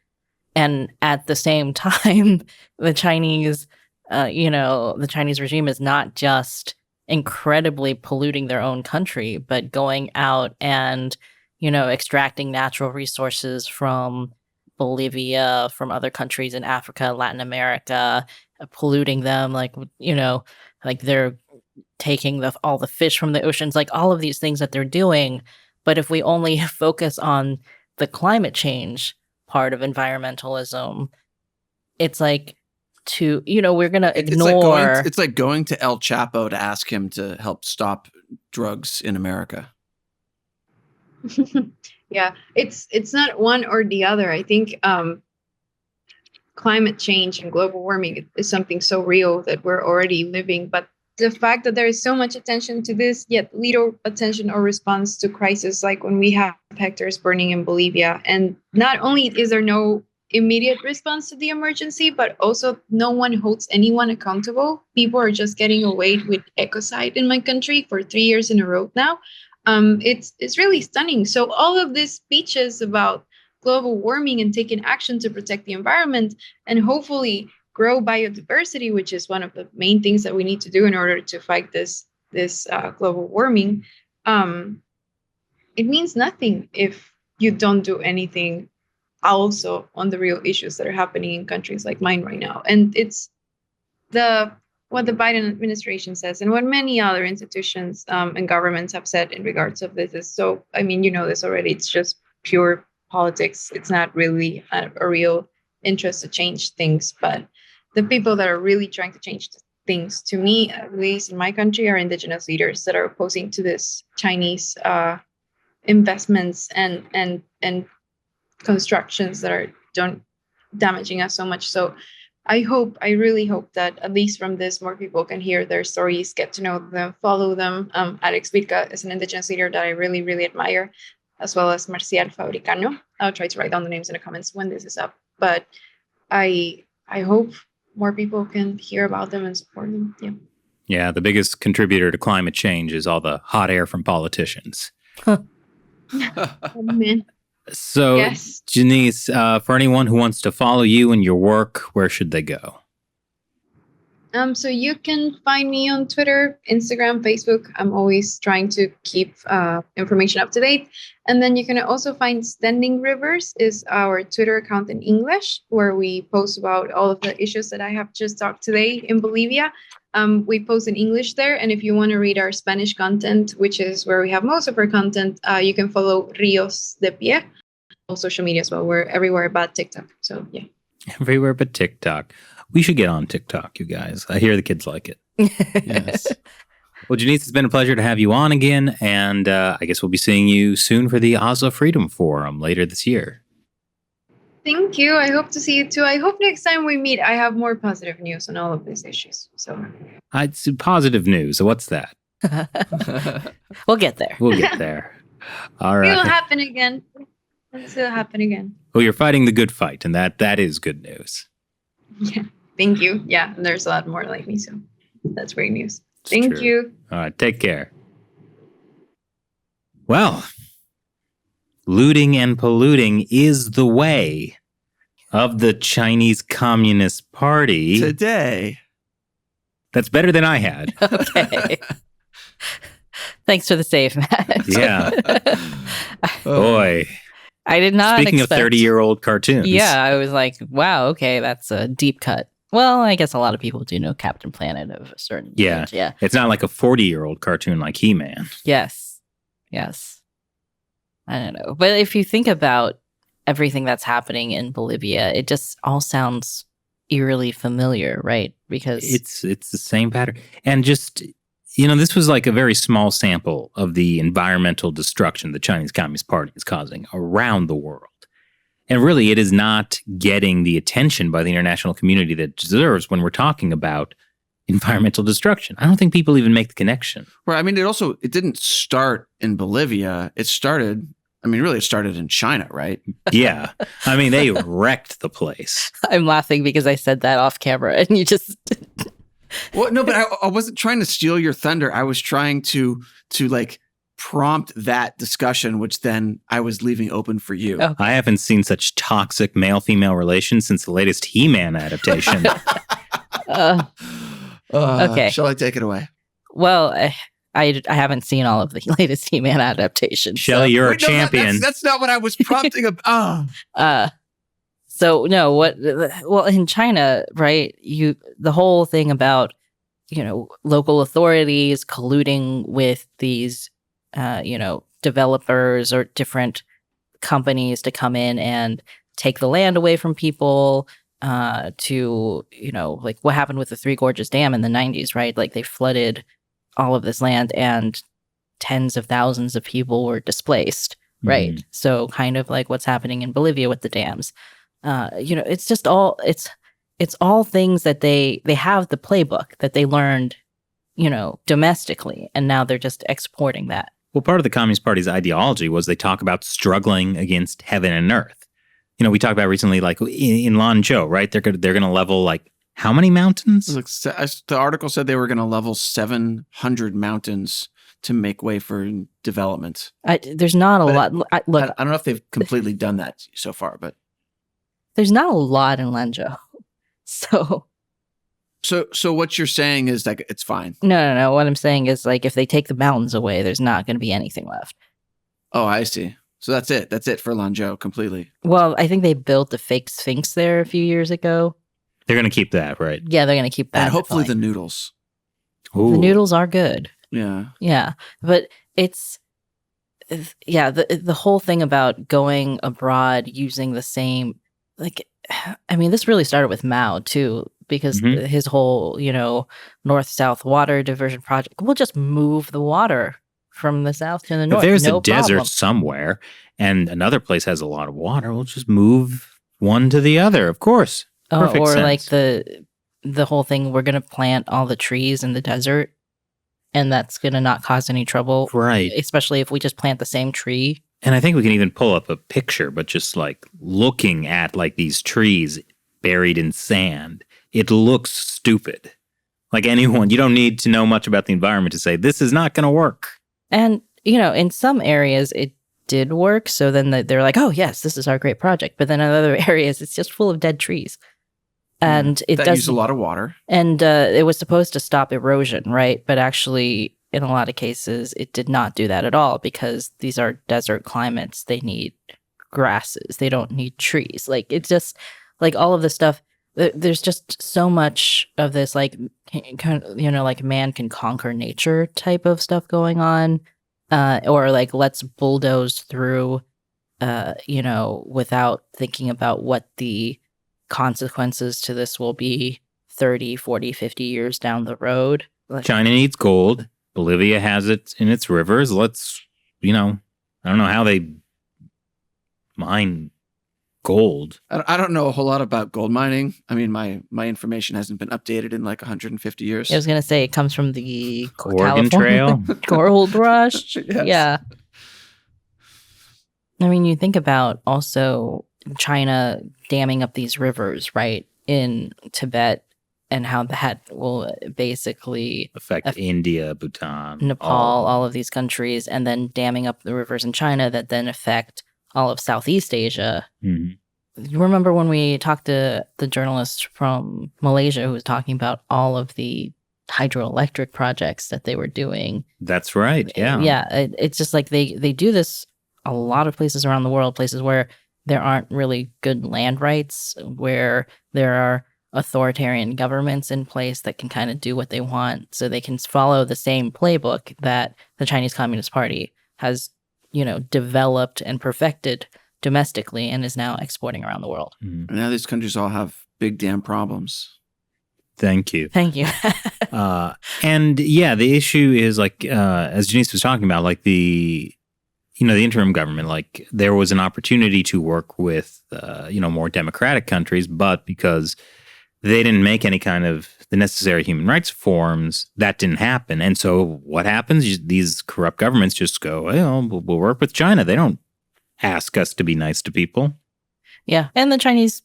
And at the same time, the Chinese regime is not just incredibly polluting their own country, but going out and, extracting natural resources from Bolivia, from other countries in Africa, Latin America, polluting them, like they're taking all the fish from the oceans, like all of these things that they're doing. But if we only focus on the climate change part of environmentalism, it's like we're going to ignore. It's like going to El Chapo to ask him to help stop drugs in America. Yeah, it's not one or the other. I think climate change and global warming is something so real that we're already living. But the fact that there is so much attention to this, yet little attention or response to crisis, like when we have hectares burning in Bolivia. And not only is there no immediate response to the emergency, but also no one holds anyone accountable. People are just getting away with ecocide in my country for 3 years in a row now. It's really stunning. So all of these speeches about global warming and taking action to protect the environment and hopefully grow biodiversity, which is one of the main things that we need to do in order to fight this global warming, it means nothing if you don't do anything also on the real issues that are happening in countries like mine right now. And it's what the Biden administration says and what many other institutions and governments have said in regards of this is so, I mean, you know this already, it's just pure politics. It's not really a real interest to change things, but the people that are really trying to change things, to me, at least in my country, are indigenous leaders that are opposing to this Chinese investments and constructions that are damaging us so much. So I really hope that at least from this, more people can hear their stories, get to know them, follow them. Alex Villca is an indigenous leader that I really, really admire, as well as Marcial Fabricano. I'll try to write down the names in the comments when this is up. But I hope more people can hear about them and support them. Yeah. Yeah, the biggest contributor to climate change is all the hot air from politicians. Oh, man. So, Yes. Jhanisse, for anyone who wants to follow you and your work, where should they go? So you can find me on Twitter, Instagram, Facebook. I'm always trying to keep information up to date. And then you can also find Standing Rivers is our Twitter account in English, where we post about all of the issues that I have just talked today in Bolivia. We post in English there. And if you want to read our Spanish content, which is where we have most of our content, you can follow Rios de Pie on social media as well. We're everywhere but TikTok. So, yeah. Everywhere but TikTok. We should get on TikTok, you guys. I hear the kids like it. Yes. Well, Jhanisse, it's been a pleasure to have you on again. And I guess we'll be seeing you soon for the Oslo Freedom Forum later this year. Thank you. I hope to see you too. I hope next time we meet, I have more positive news on all of these issues. So, It's positive news. So what's that? We'll get there. We'll get there. All right. it'll happen again. It'll happen again. Well, you're fighting the good fight, and that is good news. Yeah. Thank you. Yeah. And there's a lot more like me. So that's great news. It's Thank true. you. All right. Take care. Well, looting and polluting is the way of the Chinese Communist Party. Today. That's better than I had. Okay. Thanks for the save, Matt. Yeah. Boy. I did not Speaking expect... of 30-year-old cartoons. Yeah, I was like, wow, okay, that's a deep cut. Well, I guess a lot of people do know Captain Planet of a certain Yeah. age. Yeah. It's not like a 40-year-old cartoon like He-Man. Yes. Yes. I don't know. But if you think about everything that's happening in Bolivia, it just all sounds eerily familiar, right? Because It's the same pattern. And just, this was like a very small sample of the environmental destruction the Chinese Communist Party is causing around the world. And really, it is not getting the attention by the international community that it deserves when we're talking about environmental destruction. I don't think people even make the connection. Well, I mean, it didn't start in Bolivia. It started in China, right? Yeah. I mean, they wrecked the place. I'm laughing because I said that off camera and you just... Well, no, but I wasn't trying to steal your thunder. I was trying to like prompt that discussion, which then I was leaving open for you. Oh. I haven't seen such toxic male-female relations since the latest He-Man adaptation. Okay. Shall I take it away? Well, I haven't seen all of the latest He-Man adaptations. Shelley, you're a Wait, no, champion. That's not what I was prompting about. So no, well, in China, right, the whole thing about, local authorities colluding with these, developers or different companies to come in and take the land away from people, to, like what happened with the Three Gorges Dam in the 90s, right? Like they flooded all of this land and tens of thousands of people were displaced, right? Mhm. So kind of like what's happening in Bolivia with the dams. It's just all it's all things that they have the playbook that they learned, domestically, and now they're just exporting that. Well, part of the Communist Party's ideology was they talk about struggling against heaven and earth. we talked about recently, like in Lanzhou, right? They're gonna level like how many mountains? The article said they were going to level 700 mountains to make way for development. There's not a lot. Look, I don't know if they've completely done that so far, but there's not a lot in Lanzhou. So what you're saying is like it's fine. No. What I'm saying is like if they take the mountains away, there's not going to be anything left. Oh, I see. So that's it. That's it for Lanzhou completely. Well, I think they built the fake Sphinx there a few years ago. They're going to keep that, right? Yeah, they're going to keep that. And hopefully definitely. the noodles. Ooh. The noodles are good. Yeah. Yeah, but the whole thing about going abroad using the same, like, I mean, this really started with Mao too, because his whole, north-south water diversion project, we'll just move the water from the south to the north. If there's no a desert problem. somewhere and another place has a lot of water, we'll just move one to the other, of course. Perfect or sense. like the whole thing, we're going to plant all the trees in the desert, and that's going to not cause any trouble. Right. Especially if we just plant the same tree. And I think we can even pull up a picture, but just like looking at like these trees buried in sand, it looks stupid. Like anyone, you don't need to know much about the environment to say this is not going to work. And, in some areas it did work. So then they're like, oh, yes, this is our great project. But then in other areas, it's just full of dead trees. And it that does use a lot of water. And it was supposed to stop erosion, right? But actually, in a lot of cases, it did not do that at all because these are desert climates. They need grasses. They don't need trees. Like, it's just like all of this stuff. There's just so much of this, like, kind of, like man can conquer nature type of stuff going on. Or like, let's bulldoze through, without thinking about what the consequences to this will be 30, 40, 50 years down the road. China needs gold. Bolivia has it in its rivers. Let's, I don't know how they mine gold. I don't know a whole lot about gold mining. I mean, my information hasn't been updated in like 150 years. I was going to say it comes from the Oregon Trail. Gold Rush. Yes. Yeah. I mean, you think about also China damming up these rivers, right, in Tibet, and how that will basically affect India, Bhutan, Nepal, all of these countries, and then damming up the rivers in China that then affect all of Southeast Asia. Mm-hmm. You remember when we talked to the journalist from Malaysia who was talking about all of the hydroelectric projects that they were doing? That's right, yeah. Yeah, it's just like they do this a lot of places around the world, places where there aren't really good land rights, where there are authoritarian governments in place that can kind of do what they want, so they can follow the same playbook that the Chinese Communist Party has, developed and perfected domestically and is now exporting around the world. And now these countries all have big damn problems. Thank you. Thank you. And yeah, the issue is like, as Jhanisse was talking about, like the interim government, like there was an opportunity to work with, more democratic countries, but because they didn't make any kind of the necessary human rights reforms, that didn't happen. And so what happens? These corrupt governments just go, we'll work with China. They don't ask us to be nice to people. Yeah. And the Chinese,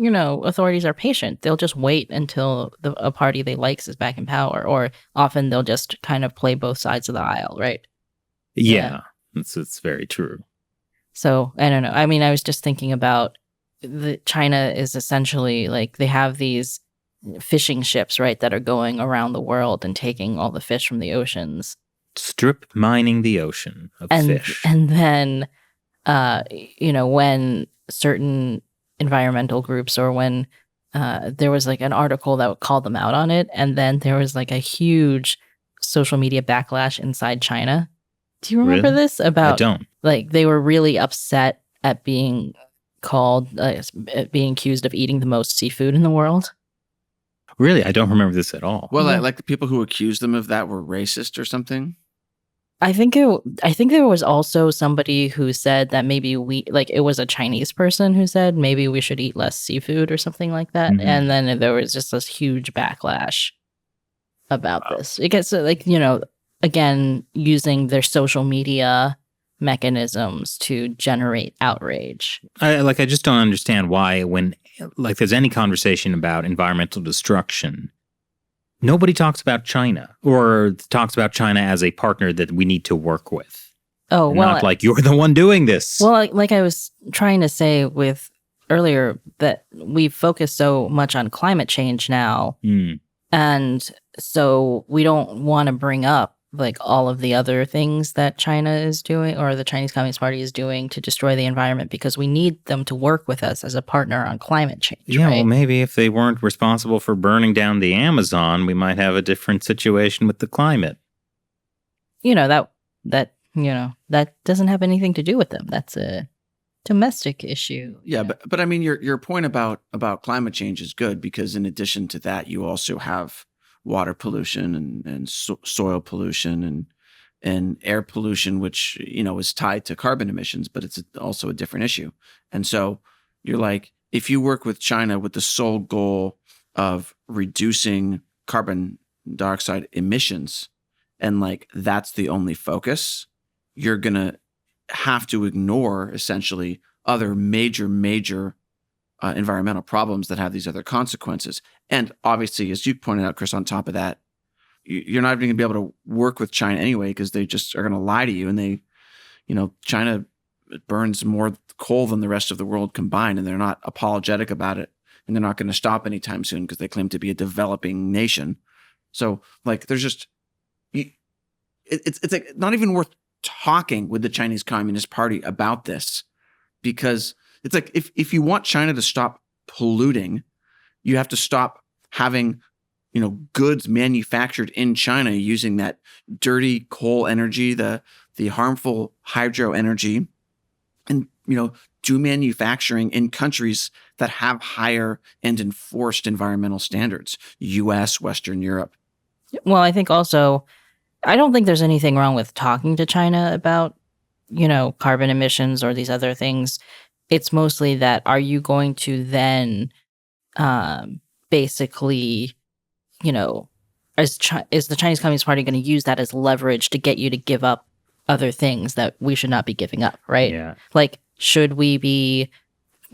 authorities are patient. They'll just wait until a party they likes is back in power, or often they'll just kind of play both sides of the aisle, right? Yeah. It's very true. So I don't know. I mean, I was just thinking about China is essentially like they have these fishing ships, right, that are going around the world and taking all the fish from the oceans. Strip mining the ocean of fish. And then, when certain environmental groups or when there was like an article that called them out on it, and then there was like a huge social media backlash inside China. Do you remember this? About I don't. Like they were really upset at being being accused of eating the most seafood in the world. Really? I don't remember this at all. Well, like the people who accused them of that were racist or something? I think there was also somebody who said that maybe it was a Chinese person who said maybe we should eat less seafood or something like that. Mm-hmm. And then there was just this huge backlash about this. It gets again, using their social media mechanisms to generate outrage. I just don't understand why when like there's any conversation about environmental destruction, nobody talks about China or talks about China as a partner that we need to work with. Oh, And well, not like you're the one doing this. well, like I was trying to say with earlier that we focus so much on climate change now, and so we don't want to bring up like all of the other things that China is doing or the Chinese Communist Party is doing to destroy the environment because we need them to work with us as a partner on climate change. Yeah, right? well, maybe if they weren't responsible for burning down the Amazon, we might have a different situation with the climate. That doesn't have anything to do with them. That's a domestic issue. Yeah, but I mean, your point about climate change is good because in addition to that, you also have water pollution and soil pollution and air pollution, which is tied to carbon emissions, but it's also a different issue. And so you're like, if you work with China with the sole goal of reducing carbon dioxide emissions, and like that's the only focus, you're gonna have to ignore essentially other major environmental problems that have these other consequences. And obviously, as you pointed out, Chris, on top of that, you're not even going to be able to work with China anyway because they just are going to lie to you. And China burns more coal than the rest of the world combined, and they're not apologetic about it. And they're not going to stop anytime soon because they claim to be a developing nation. So, like, there's just it's like not even worth talking with the Chinese Communist Party about this because it's like if you want China to stop polluting, you have to stop having goods manufactured in China using that dirty coal energy, the harmful hydro energy, and do manufacturing in countries that have higher and enforced environmental standards, US, Western Europe. Well, I think also, I don't think there's anything wrong with talking to China about, carbon emissions or these other things. It's mostly that are you going to then basically, is the Chinese Communist Party going to use that as leverage to get you to give up other things that we should not be giving up, right? Yeah. Like, should we be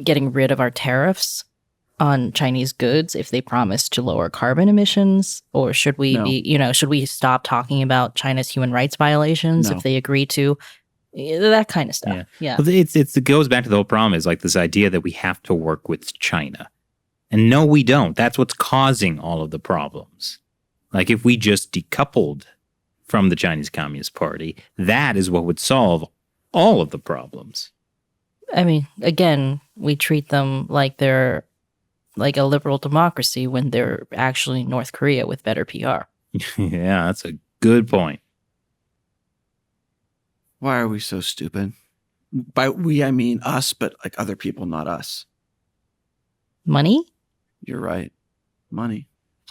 getting rid of our tariffs on Chinese goods if they promise to lower carbon emissions? Or should we should we stop talking about China's human rights violations if they agree to that kind of stuff? Yeah. Well, it goes back to the whole problem is like this idea that we have to work with China. And no, we don't. That's what's causing all of the problems. Like if we just decoupled from the Chinese Communist Party, that is what would solve all of the problems. I mean, again, we treat them like they're like a liberal democracy when they're actually North Korea with better PR. Yeah, that's a good point. Why are we so stupid? By we, I mean us, but like other people, not us. Money? You're right. Money.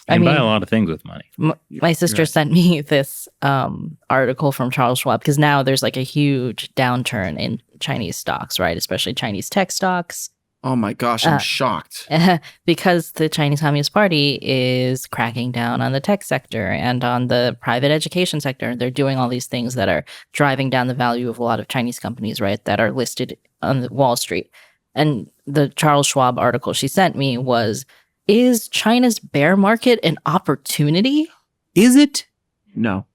You can buy a lot of things with money. My sister sent me this article from Charles Schwab because now there's like a huge downturn in Chinese stocks, right? Especially Chinese tech stocks. Oh my gosh, I'm shocked. Because the Chinese Communist Party is cracking down on the tech sector and on the private education sector. They're doing all these things that are driving down the value of a lot of Chinese companies, right, that are listed on Wall Street. And the Charles Schwab article she sent me was, is China's bear market an opportunity? Is it? No.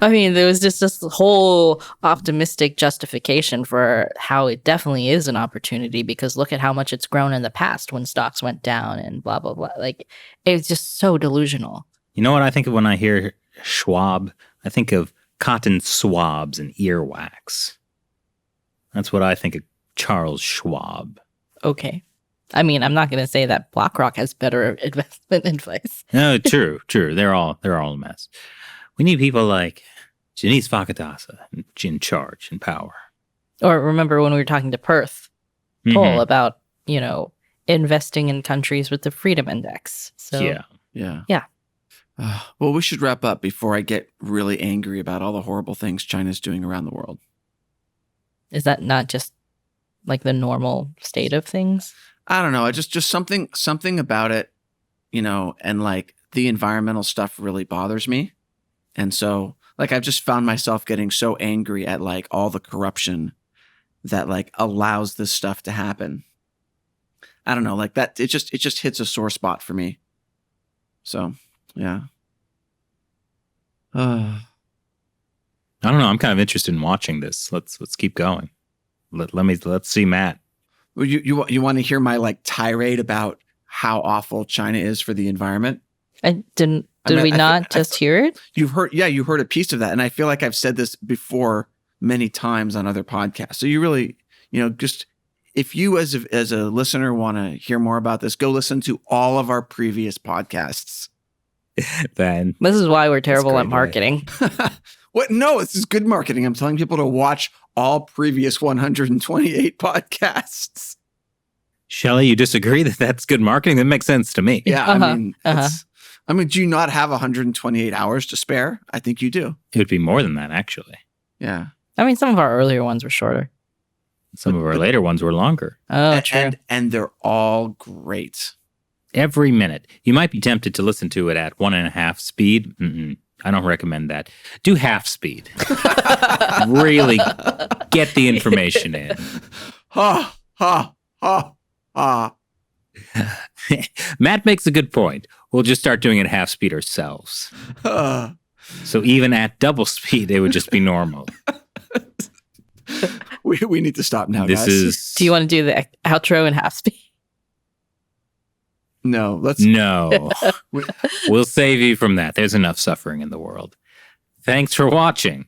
I mean, there was just this whole optimistic justification for how it definitely is an opportunity because look at how much it's grown in the past when stocks went down and blah, blah, blah. Like, it's just so delusional. You know what I think of when I hear Schwab? I think of cotton swabs and earwax. That's what I think of Charles Schwab. Okay. I mean, I'm not going to say that BlackRock has better investment advice. No, true. They're all a mess. We need people like Jhanisse in charge and power. Or remember when we were talking to Perth Poll about, investing in countries with the Freedom Index. So Yeah. Well, we should wrap up before I get really angry about all the horrible things China's doing around the world. Is that not just like the normal state of things? I don't know. I just something about it, and like the environmental stuff really bothers me. And so Like I've just found myself getting so angry at like all the corruption that like allows this stuff to happen. I don't know, like that. It just hits a sore spot for me. So yeah. I don't know. I'm kind of interested in watching this. Let's keep going. Let's see Matt. Well, you want to hear my like tirade about how awful China is for the environment? I didn't. Did we not just hear it? You heard a piece of that, and I feel like I've said this before many times on other podcasts. So you really, just if you as a listener want to hear more about this, go listen to all of our previous podcasts. Then this is why we're terrible at marketing. What? No, this is good marketing. I'm telling people to watch all previous 128 podcasts. Shelley, you disagree that that's good marketing? That makes sense to me. Yeah, I mean, do you not have 128 hours to spare? I think you do. It would be more than that, actually. Yeah. I mean, some of our earlier ones were shorter. Some of our later ones were longer. Oh, true. And they're all great. Every minute. You might be tempted to listen to it at 1.5 speed. I don't recommend that. Do half speed. Really get the information in. Ha, ha, ha, ha. Matt makes a good point. We'll just start doing it half speed ourselves. So even at double speed, it would just be normal. We need to stop now, guys. Do you want to do the outro in half speed? No, No. We'll save you from that. There's enough suffering in the world. Thanks for watching.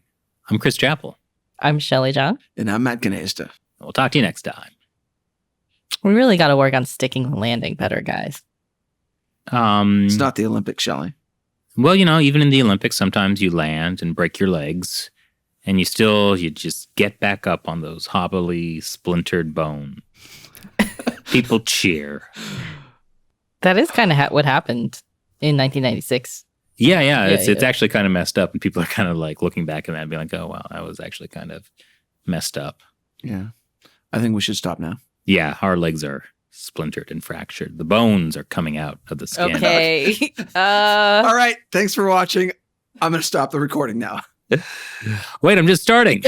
I'm Chris Chappell. I'm Shelley John. And I'm Matt Gnesta. We'll talk to you next time. We really got to work on sticking the landing better, guys. It's not the Olympics, Shelley. Well, even in the Olympics, sometimes you land and break your legs, and you just get back up on those hobbly, splintered bone. People cheer. That is kind of what happened in 1996. Yeah. It's actually kind of messed up, and people are kind of like looking back at that and being like, oh, wow, that was actually kind of messed up. Yeah. I think we should stop now. Yeah, our legs are splintered and fractured. The bones are coming out of the skin. Okay. All right. Thanks for watching. I'm going to stop the recording now. Wait, I'm just starting.